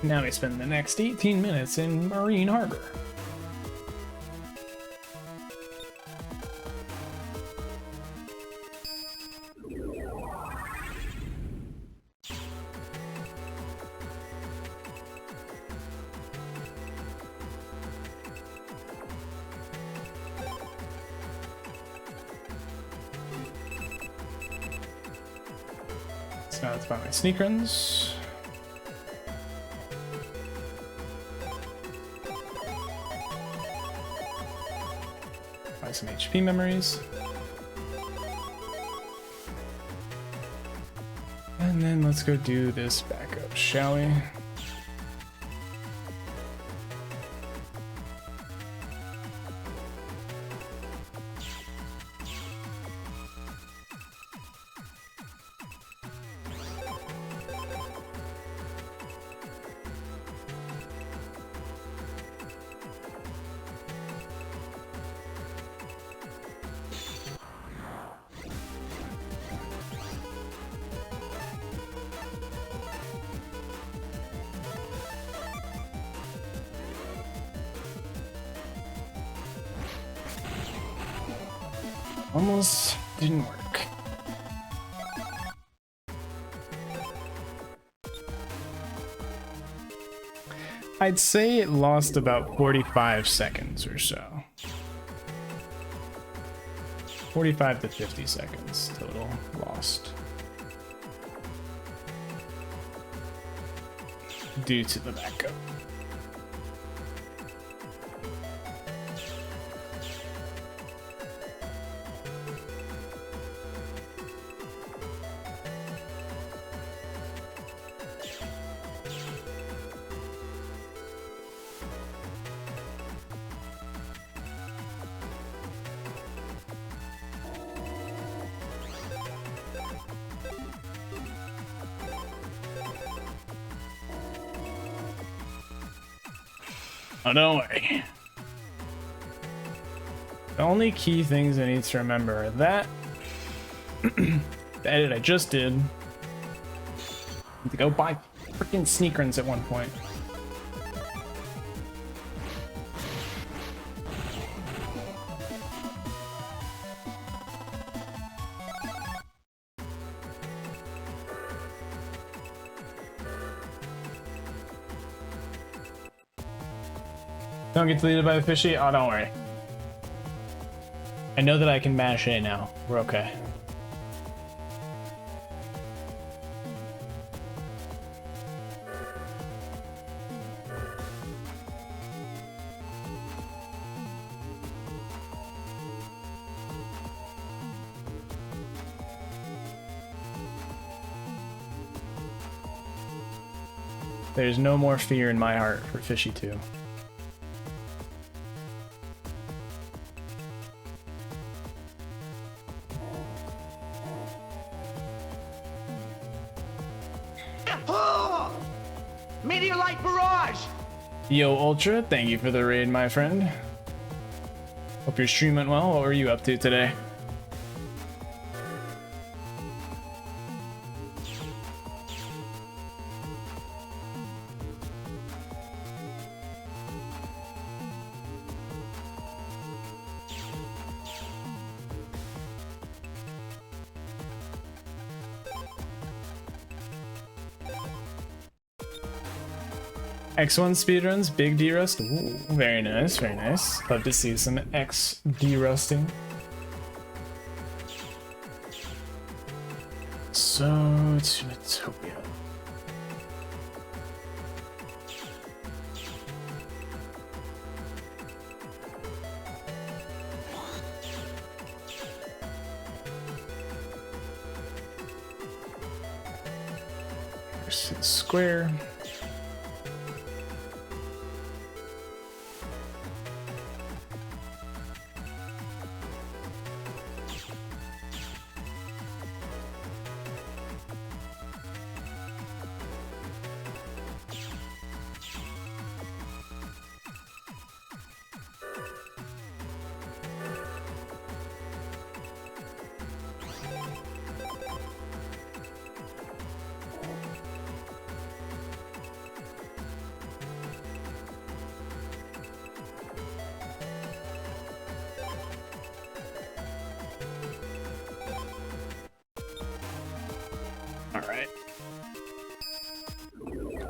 Now we spend the next 18 minutes in Marine Harbor. So now let's buy my sneak runs. Buy some HP memories. And then let's go do this backup, shall we? Almost didn't work. I'd say it lost about 45 seconds or so. 45 to 50 seconds total lost. Due to the backup. Oh, don't worry. The only key things I need to remember are that the edit I just did. Need to go buy freaking sneak runs at one point. Don't get deleted by the fishy? Oh, don't worry. I know that I can mash A now. We're okay. There's no more fear in my heart for Fishy 2.
Meteorite barrage!
Yo, Ultra, thank you for the raid, my friend. Hope your stream went well. What were you up to today? X1 speedruns, big derust. Ooh, very nice, very nice. Love to see some X derusting. So it's Utopia. Here's the square. Alright.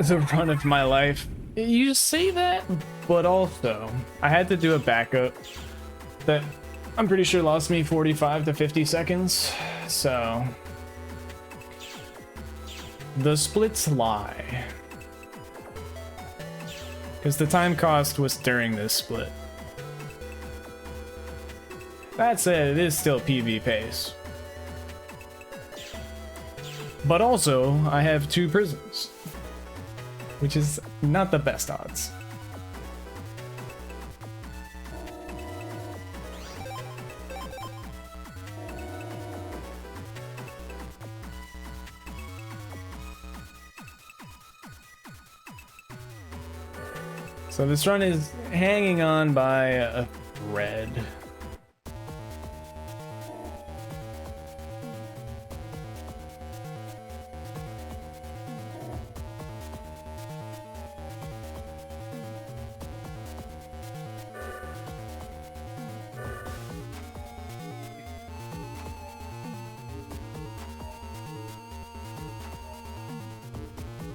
The run of my life. You say that, but also, I had to do a backup that I'm pretty sure lost me 45 to 50 seconds, so... The splits lie. Because the time cost was during this split. That said, it is still PV pace. But also, I have 2 prisons, which is not the best odds. So this run is hanging on by a thread.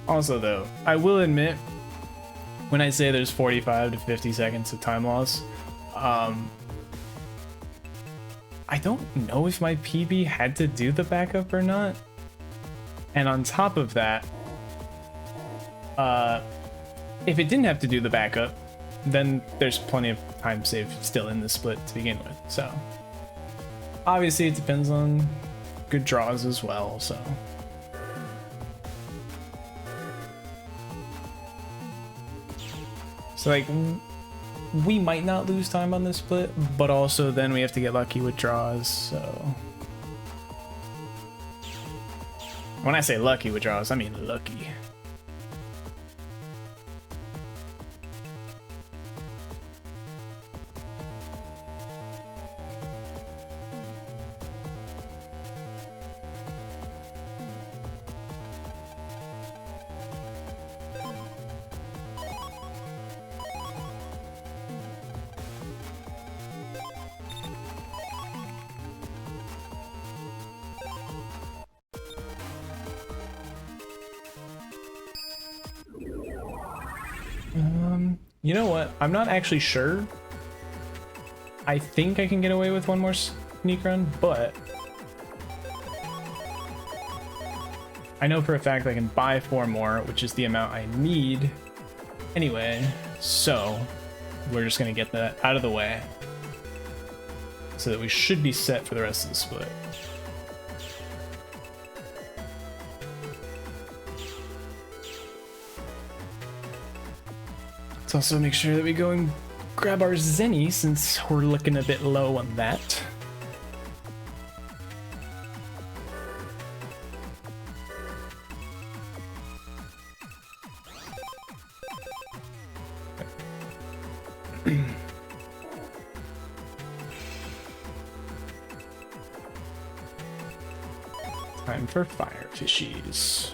Also though, I will admit, when I say there's 45 to 50 seconds of time loss, I don't know if my PB had to do the backup or not. And on top of that, if it didn't have to do the backup, then there's plenty of time saved still in the split to begin with. So obviously it depends on good draws as well, so. So like, we might not lose time on this split, but also then we have to get lucky with draws, so. When I say lucky with draws, I mean lucky. You know what? I'm not actually sure. I think I can get away with one more sneak run, but I know for a fact I can buy 4 more, which is the amount I need anyway. So we're just gonna get that out of the way so that we should be set for the rest of the split. Let's also make sure that we go and grab our Zenny since we're looking a bit low on that. Time for fire fishies.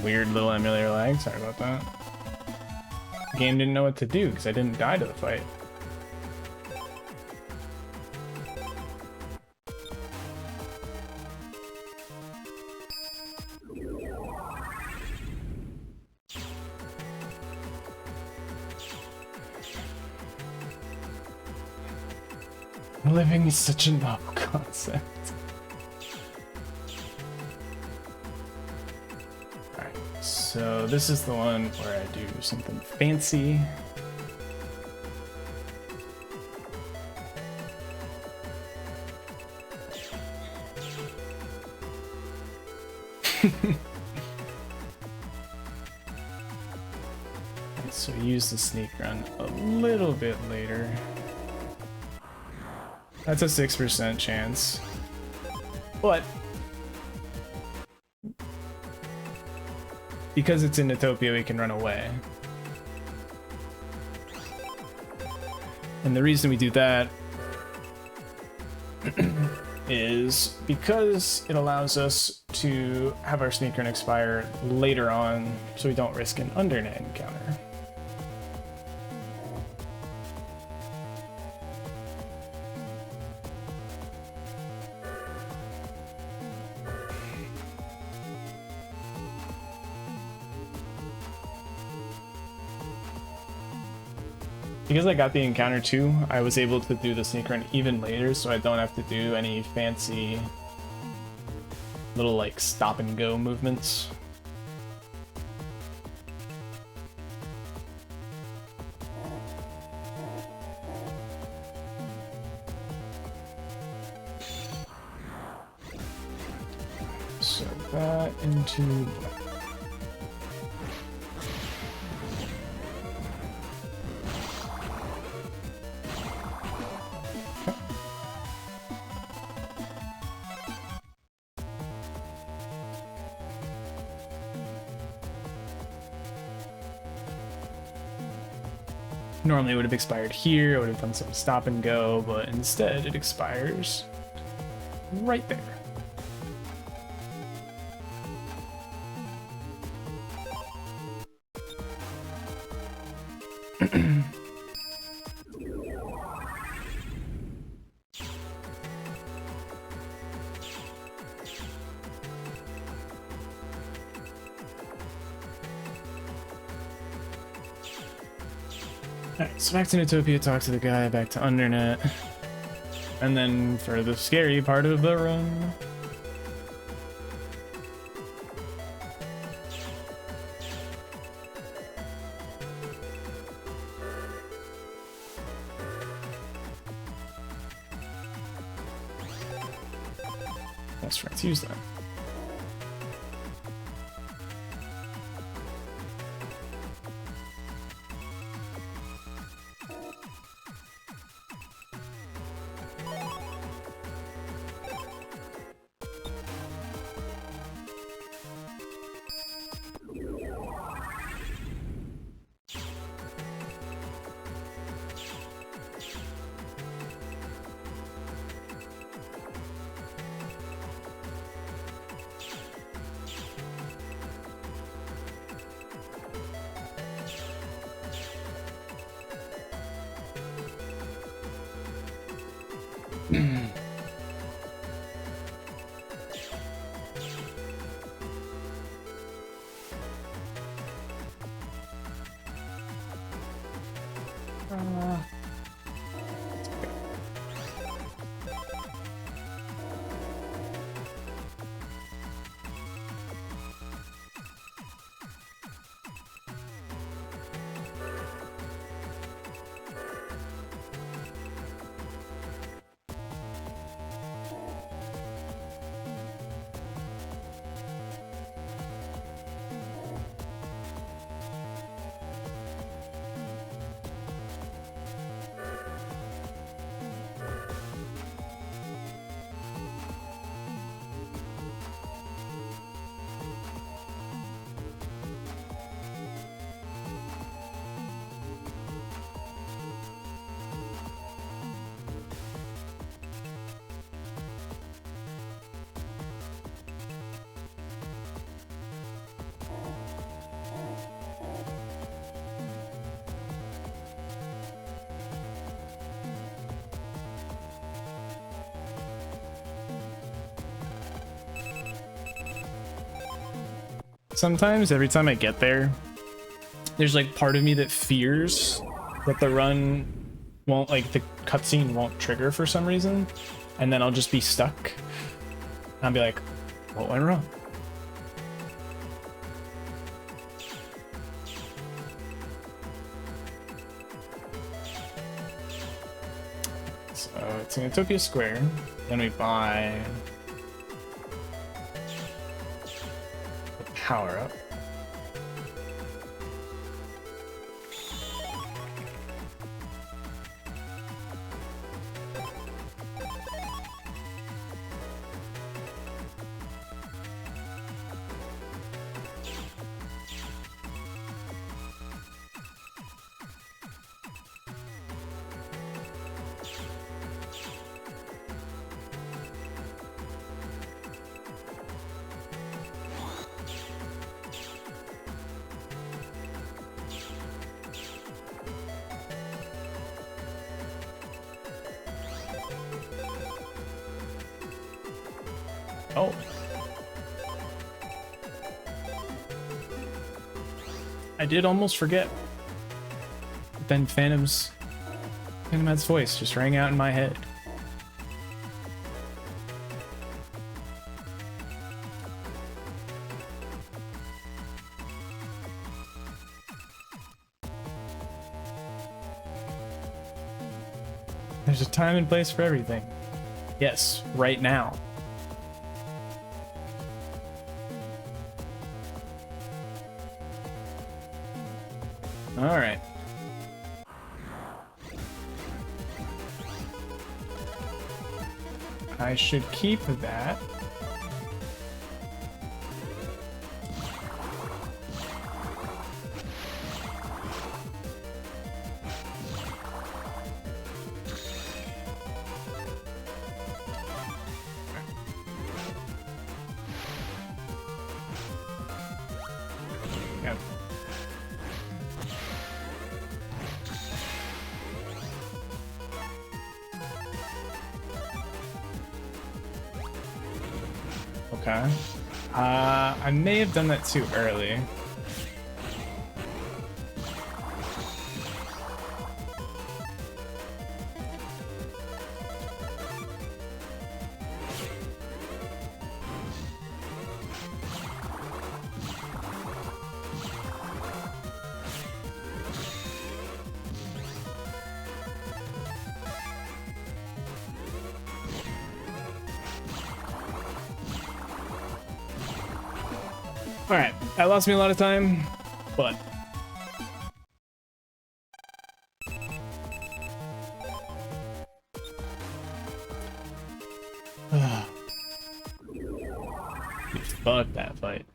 Weird little emulator lag, sorry about that. The game didn't know what to do because I didn't die to the fight. Living is such a novel concept. So this is the one where I do something fancy. So use the sneak run a little bit later. That's a 6% chance. But because it's in Utopia, we can run away. And the reason we do that is because it allows us to have our sneak run expire later on, so we don't risk an undernet encounter. Because I got the encounter too, I was able to do the sneak run even later, so I don't have to do any fancy little like stop and go movements. So that into... Normally it would have expired here, I would have done some stop and go, but instead it expires right there. Alright, so back to Utopia, talk to the guy, back to Undernet. And then for the scary part of the run. That's right, let's use that. Sometimes, every time I get there, there's like part of me that fears that the run won't, like the cutscene won't trigger for some reason, and then I'll just be stuck. I'll be like, what went wrong? So it's in Utopia Square, then we buy the power up. Oh. I did almost forget. But then Phantom Head's voice just rang out in my head. There's a time and place for everything. Yes, right now. All right. I should keep that. Yep. Okay. I may have done that too early. All right, that lost me a lot of time, but fuck that fight.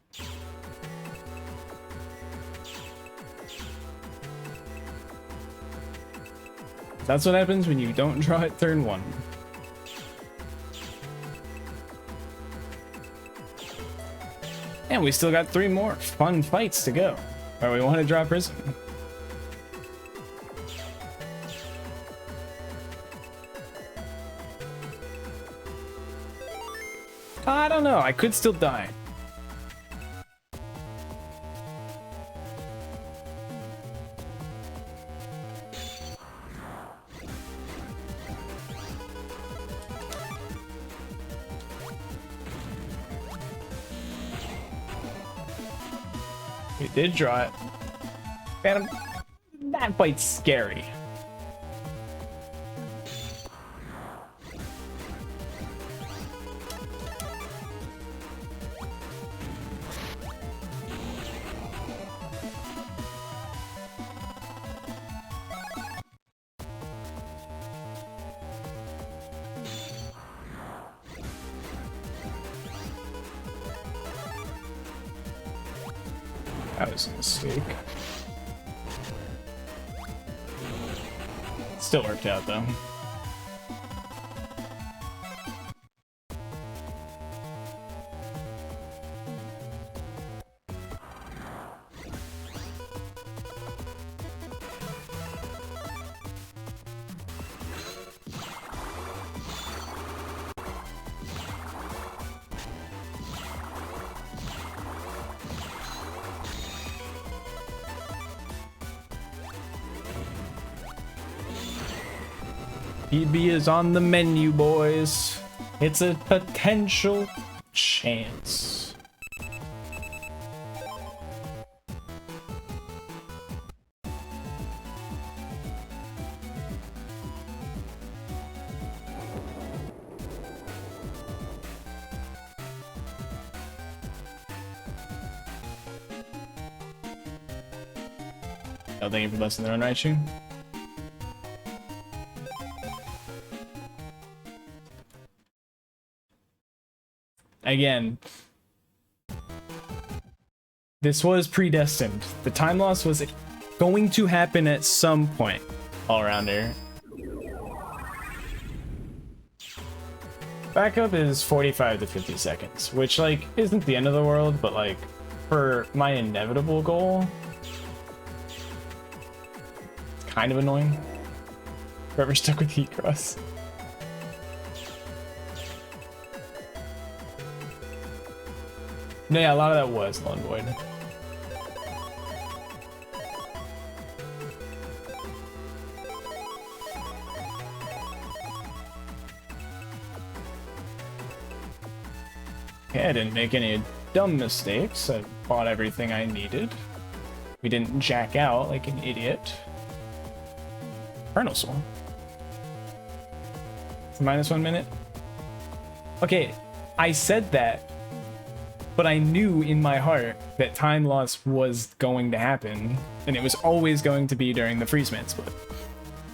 That's what happens when you don't draw at turn 1. And we still got 3 more fun fights to go. Or we want to draw Prism. I don't know, I could still die. We did draw it. Phantom, that fight's scary. That was a mistake. Still worked out though. PB is on the menu, boys. It's a potential chance. Oh, thank you for blessing their own writing. Again, this was predestined. The time loss was going to happen at some point all around here. Backup is 45 to 50 seconds, which like isn't the end of the world, but like for my inevitable goal, it's kind of annoying. Forever stuck with Heat Cross. No, yeah, a lot of that was Lone Void. Okay, I didn't make any dumb mistakes. I bought everything I needed. We didn't jack out like an idiot. Kernel Soul. It's -1 minute. Okay, I said that, but I knew in my heart that time loss was going to happen, and it was always going to be during the freeze man split.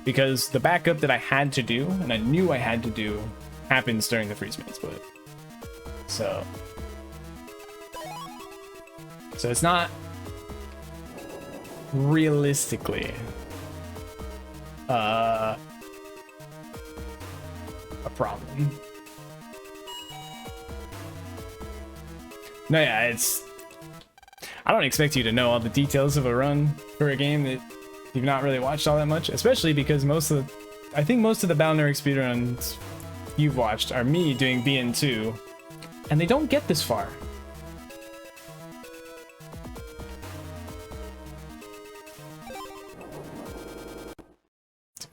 Because the backup that I had to do, and I knew I had to do, happens during the freeze man split. So it's not realistically a problem. No, yeah, I don't expect you to know all the details of a run for a game that you've not really watched all that much, especially because I think most of the Battle Network speedruns you've watched are me doing BN2, and they don't get this far.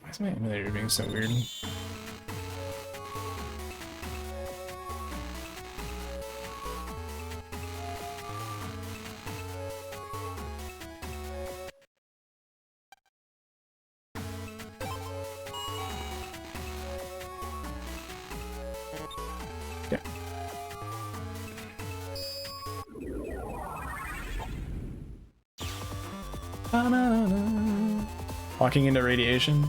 Why is my emulator being so weird? Yeah. Walking into radiation.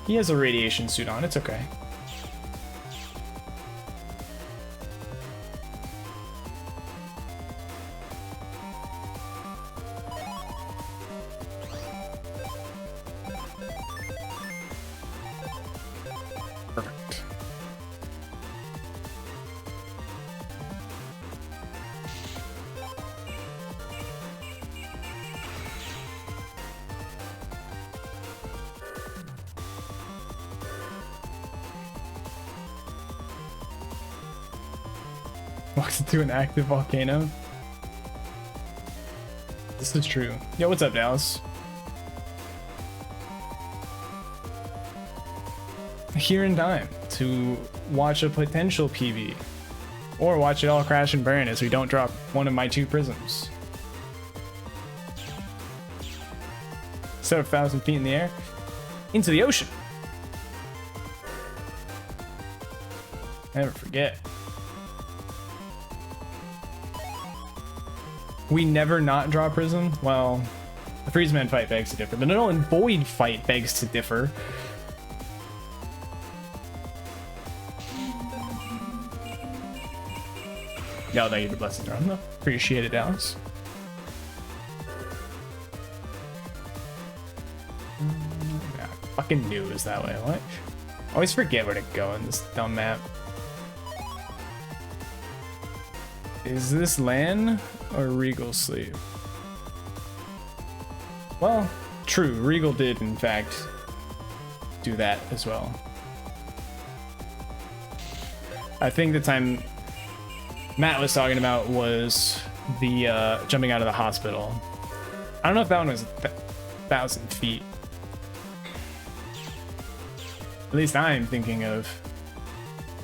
He has a radiation suit on, it's okay. Perfect. Walks into an active volcano. This is true. Yo, what's up, Dallas? Here in time to watch a potential PB, or watch it all crash and burn as we don't drop one of my 2 prisms. Set 1,000 feet in the air into the ocean. Never forget. We never not draw Prism? Well, the Freezeman fight begs to differ. The Null and Void fight begs to differ. Yo, thank you for blessing her. Appreciate it, Alex. Yeah, I fucking knew it was that way. What? I always forget where to go in this dumb map. Is this Lan or Regal sleep? Well, true. Regal did, in fact, do that as well. I think the time Matt was talking about was the jumping out of the hospital. I don't know if that one was 1,000 feet. At least I'm thinking of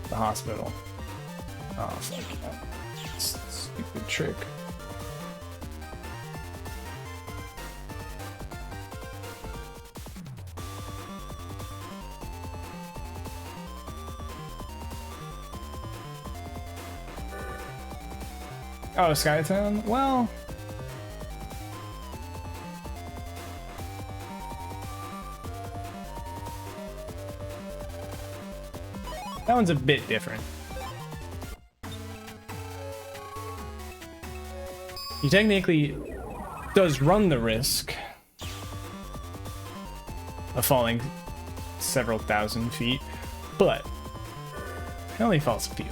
the hospital. Oh, fuck yeah. Stupid trick. Oh, Skytown? Well, that one's a bit different. He technically does run the risk of falling several thousand feet, but he only falls a few.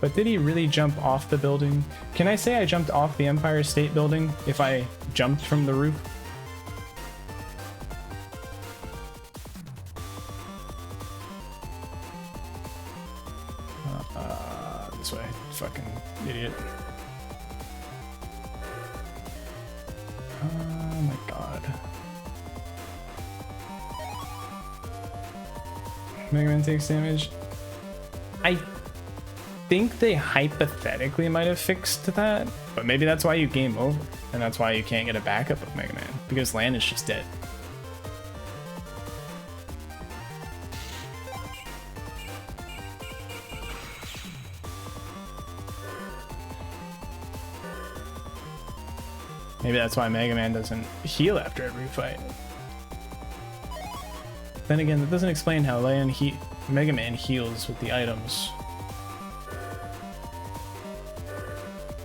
But did he really jump off the building? Can I say I jumped off the Empire State Building if I jumped from the roof? This way, fucking idiot. Oh my god. Mega Man takes damage. I think they hypothetically might have fixed that, but maybe that's why you game over, and that's why you can't get a backup of Mega Man, because Lan is just dead. Maybe that's why Mega Man doesn't heal after every fight. Then again, that doesn't explain how Mega Man heals with the items.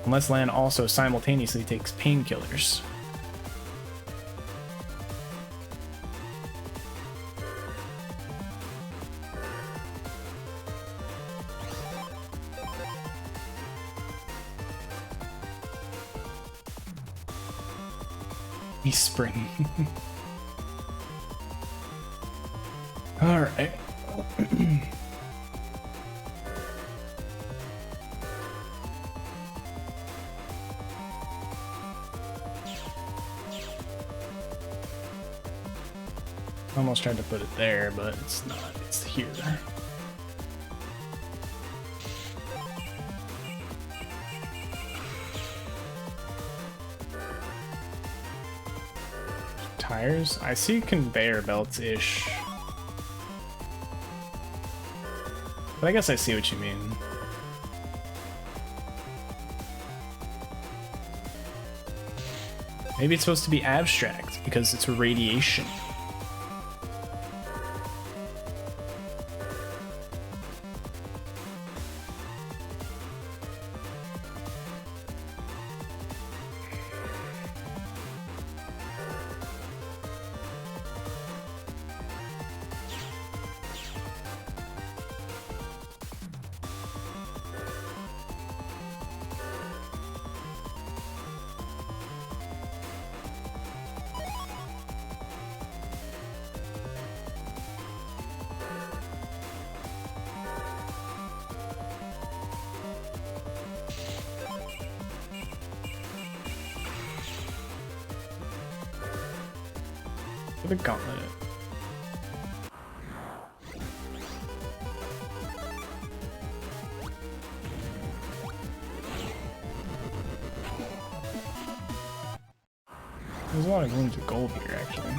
Unless Lan also simultaneously takes painkillers. He's spring. Alright. Almost tried to put it there, but it's not. It's here. Tires? I see conveyor belts-ish. But I guess I see what you mean. Maybe it's supposed to be abstract because it's radiation. The gauntlet. There's a lot of room to gold here, actually.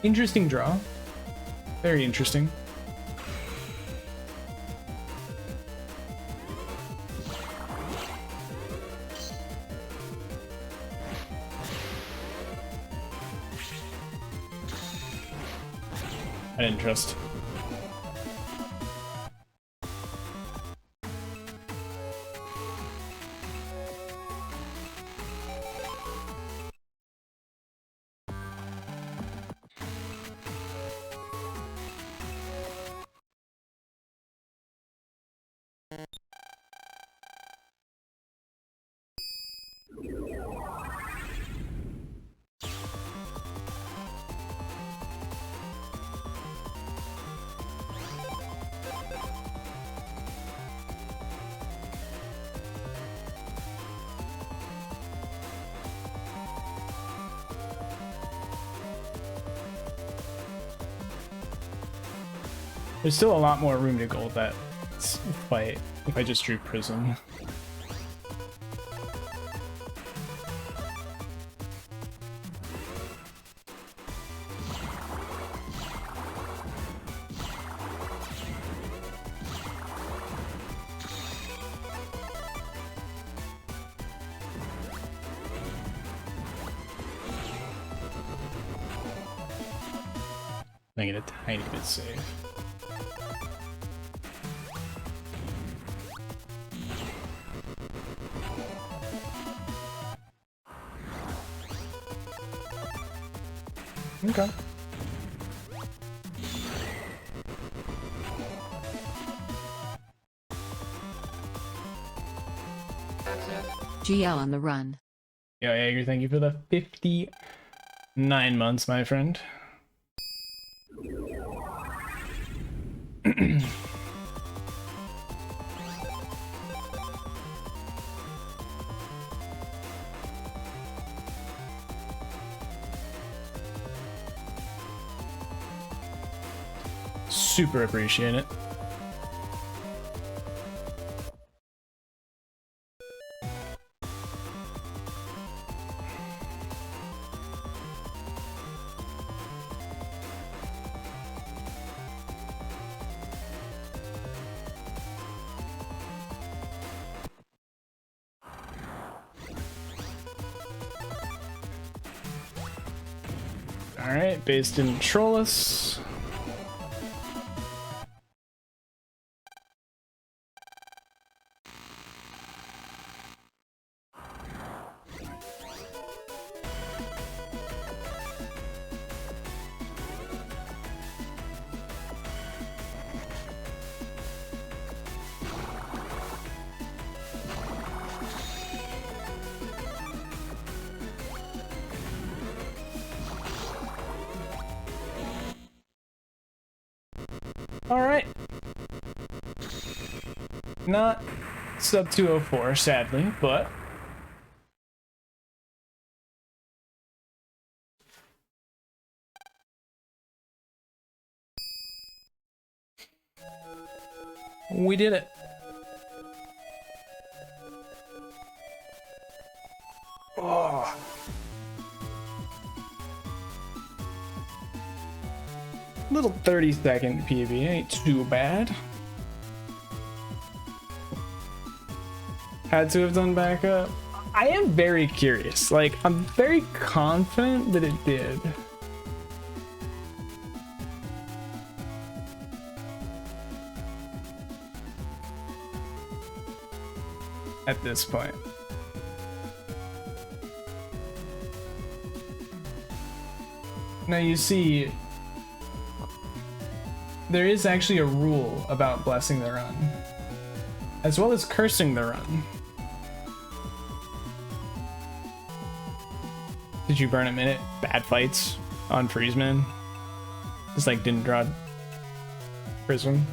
Interesting draw. Very interesting. I didn't trust. There's still a lot more room to gold that fight if I just drew Prism. I get a tiny bit safe. Okay.
GL on the run.
Yo, Jaeger, thank you for the 59 months, my friend. Super appreciate it. Alright, base didn't troll us. Alright. Not sub 204, sadly, but we did it. Oh. Little 30-second PB, ain't too bad. Had to have done backup. I am very curious. Like, I'm very confident that it did. At this point. Now you see, there is actually a rule about blessing the run, as well as cursing the run. Did you burn a minute? Bad fights on Freezeman. Just like didn't draw Prism.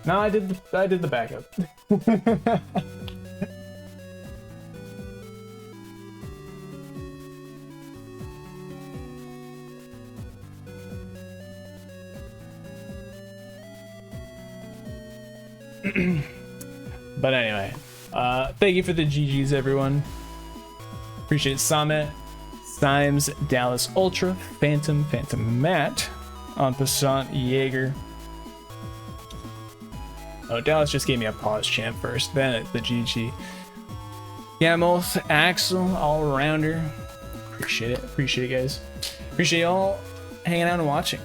No, I did the backup. But anyway, thank you for the GGs, everyone. Appreciate Samet, Symes, Dallas Ultra, Phantom Matt, on Passant, Jaeger. Oh, Dallas just gave me a pause chant first, then the GG. Gamoth, Axel, all-rounder. Appreciate it, guys. Appreciate y'all hanging out and watching.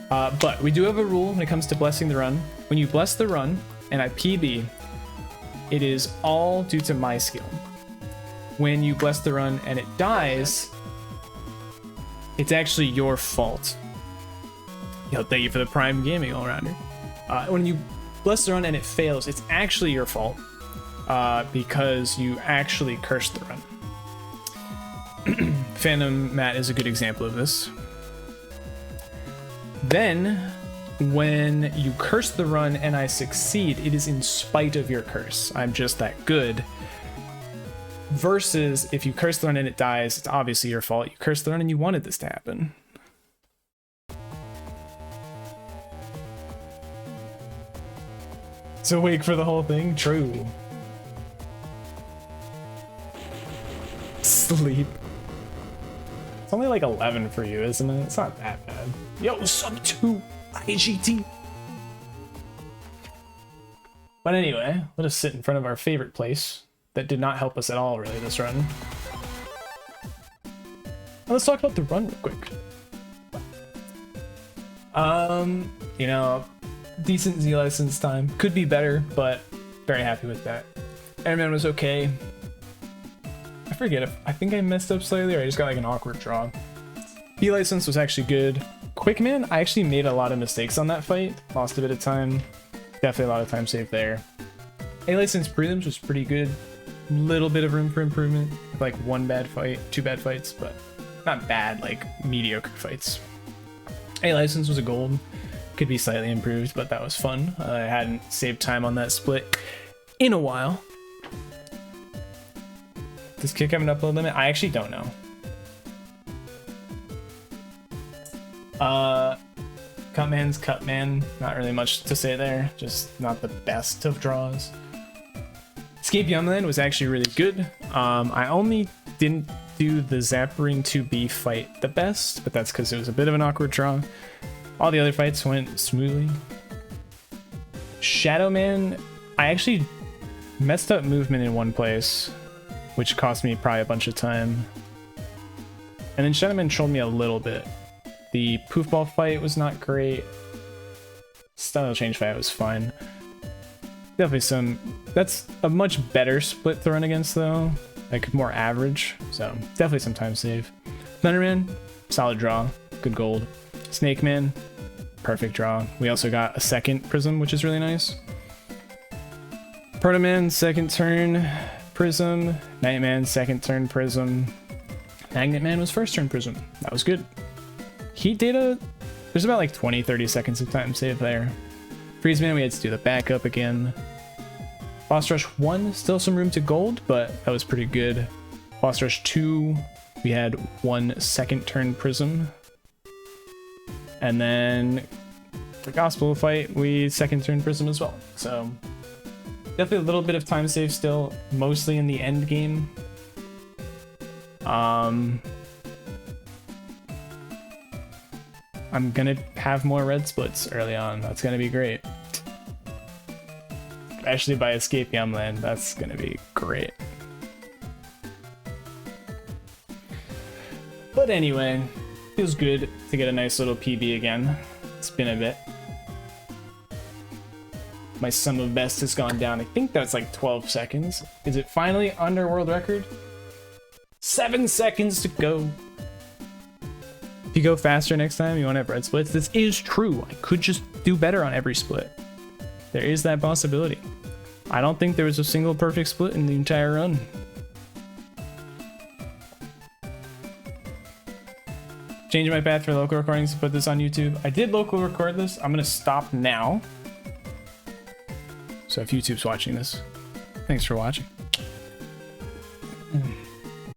But we do have a rule when it comes to blessing the run. When you bless the run, and I PB, it is all due to my skill. When you bless the run and it dies, it's actually your fault. Yo, thank you for the Prime Gaming all-rounder. When you bless the run and it fails, it's actually your fault, because you actually cursed the run. Phantom Matt is a good example of this. Then, when you curse the run and I succeed, it is in spite of your curse. I'm just that good. Versus if you curse the run and it dies, it's obviously your fault. You cursed the run and you wanted this to happen. So wait for the whole thing? True. Sleep. It's only like 11 for you, isn't it? It's not that bad. Yo, sub 2 IGT. But anyway, let us sit in front of our favorite place that did not help us at all, really, this run. And let's talk about the run real quick. You know, decent Z license time. Could be better, but very happy with that. Airman was okay. I forget if I think I messed up slightly or I just got like an awkward draw. B license was actually good. Quickman, I actually made a lot of mistakes on that fight. Lost a bit of time. Definitely a lot of time saved there. A license prelims was pretty good. Little bit of room for improvement. Like one bad fight, two bad fights, but not bad, like mediocre fights. A license was a gold. Could be slightly improved, but that was fun. I hadn't saved time on that split in a while. Does kick have an upload limit? I actually don't know. Cutman's Cutman. Not really much to say there. Just not the best of draws. Escape Yumland was actually really good. I only didn't do the ZapRing2 B fight the best, but that's because it was a bit of an awkward draw. All the other fights went smoothly. Shadow Man, I actually messed up movement in one place, which cost me probably a bunch of time. And then Shadow Man trolled me a little bit. The poofball fight was not great. Style change fight was fine. Definitely some... That's a much better split to run against though. Like more average. So definitely some time save. Thunderman, solid draw. Good gold. Snake Man, perfect draw. We also got a second prism, which is really nice. Protoman, second turn prism. Nightman, second turn prism. Magnet Man was first turn prism. That was good. Heat data, there's about like 20-30 seconds of time saved there. Freeze Man, we had to do the backup again. Boss Rush 1, still some room to gold, but that was pretty good. Boss Rush 2, we had one second turn prism. And then the Gospel fight, we second turn prism as well. So definitely a little bit of time save still, mostly in the end game. I'm gonna have more red splits early on. That's gonna be great. Especially by Escape Yumland, that's gonna be great. But anyway, feels good to get a nice little PB again. It's been a bit. My sum of best has gone down. I think that's like 12 seconds. Is it finally under world record? 7 seconds to go. If you go faster next time, you won't have red splits. This is true. I could just do better on every split. There is that possibility. I don't think there was a single perfect split in the entire run. Changing my path for local recordings to put this on YouTube. I did local record this. I'm gonna stop now. So if YouTube's watching this, thanks for watching.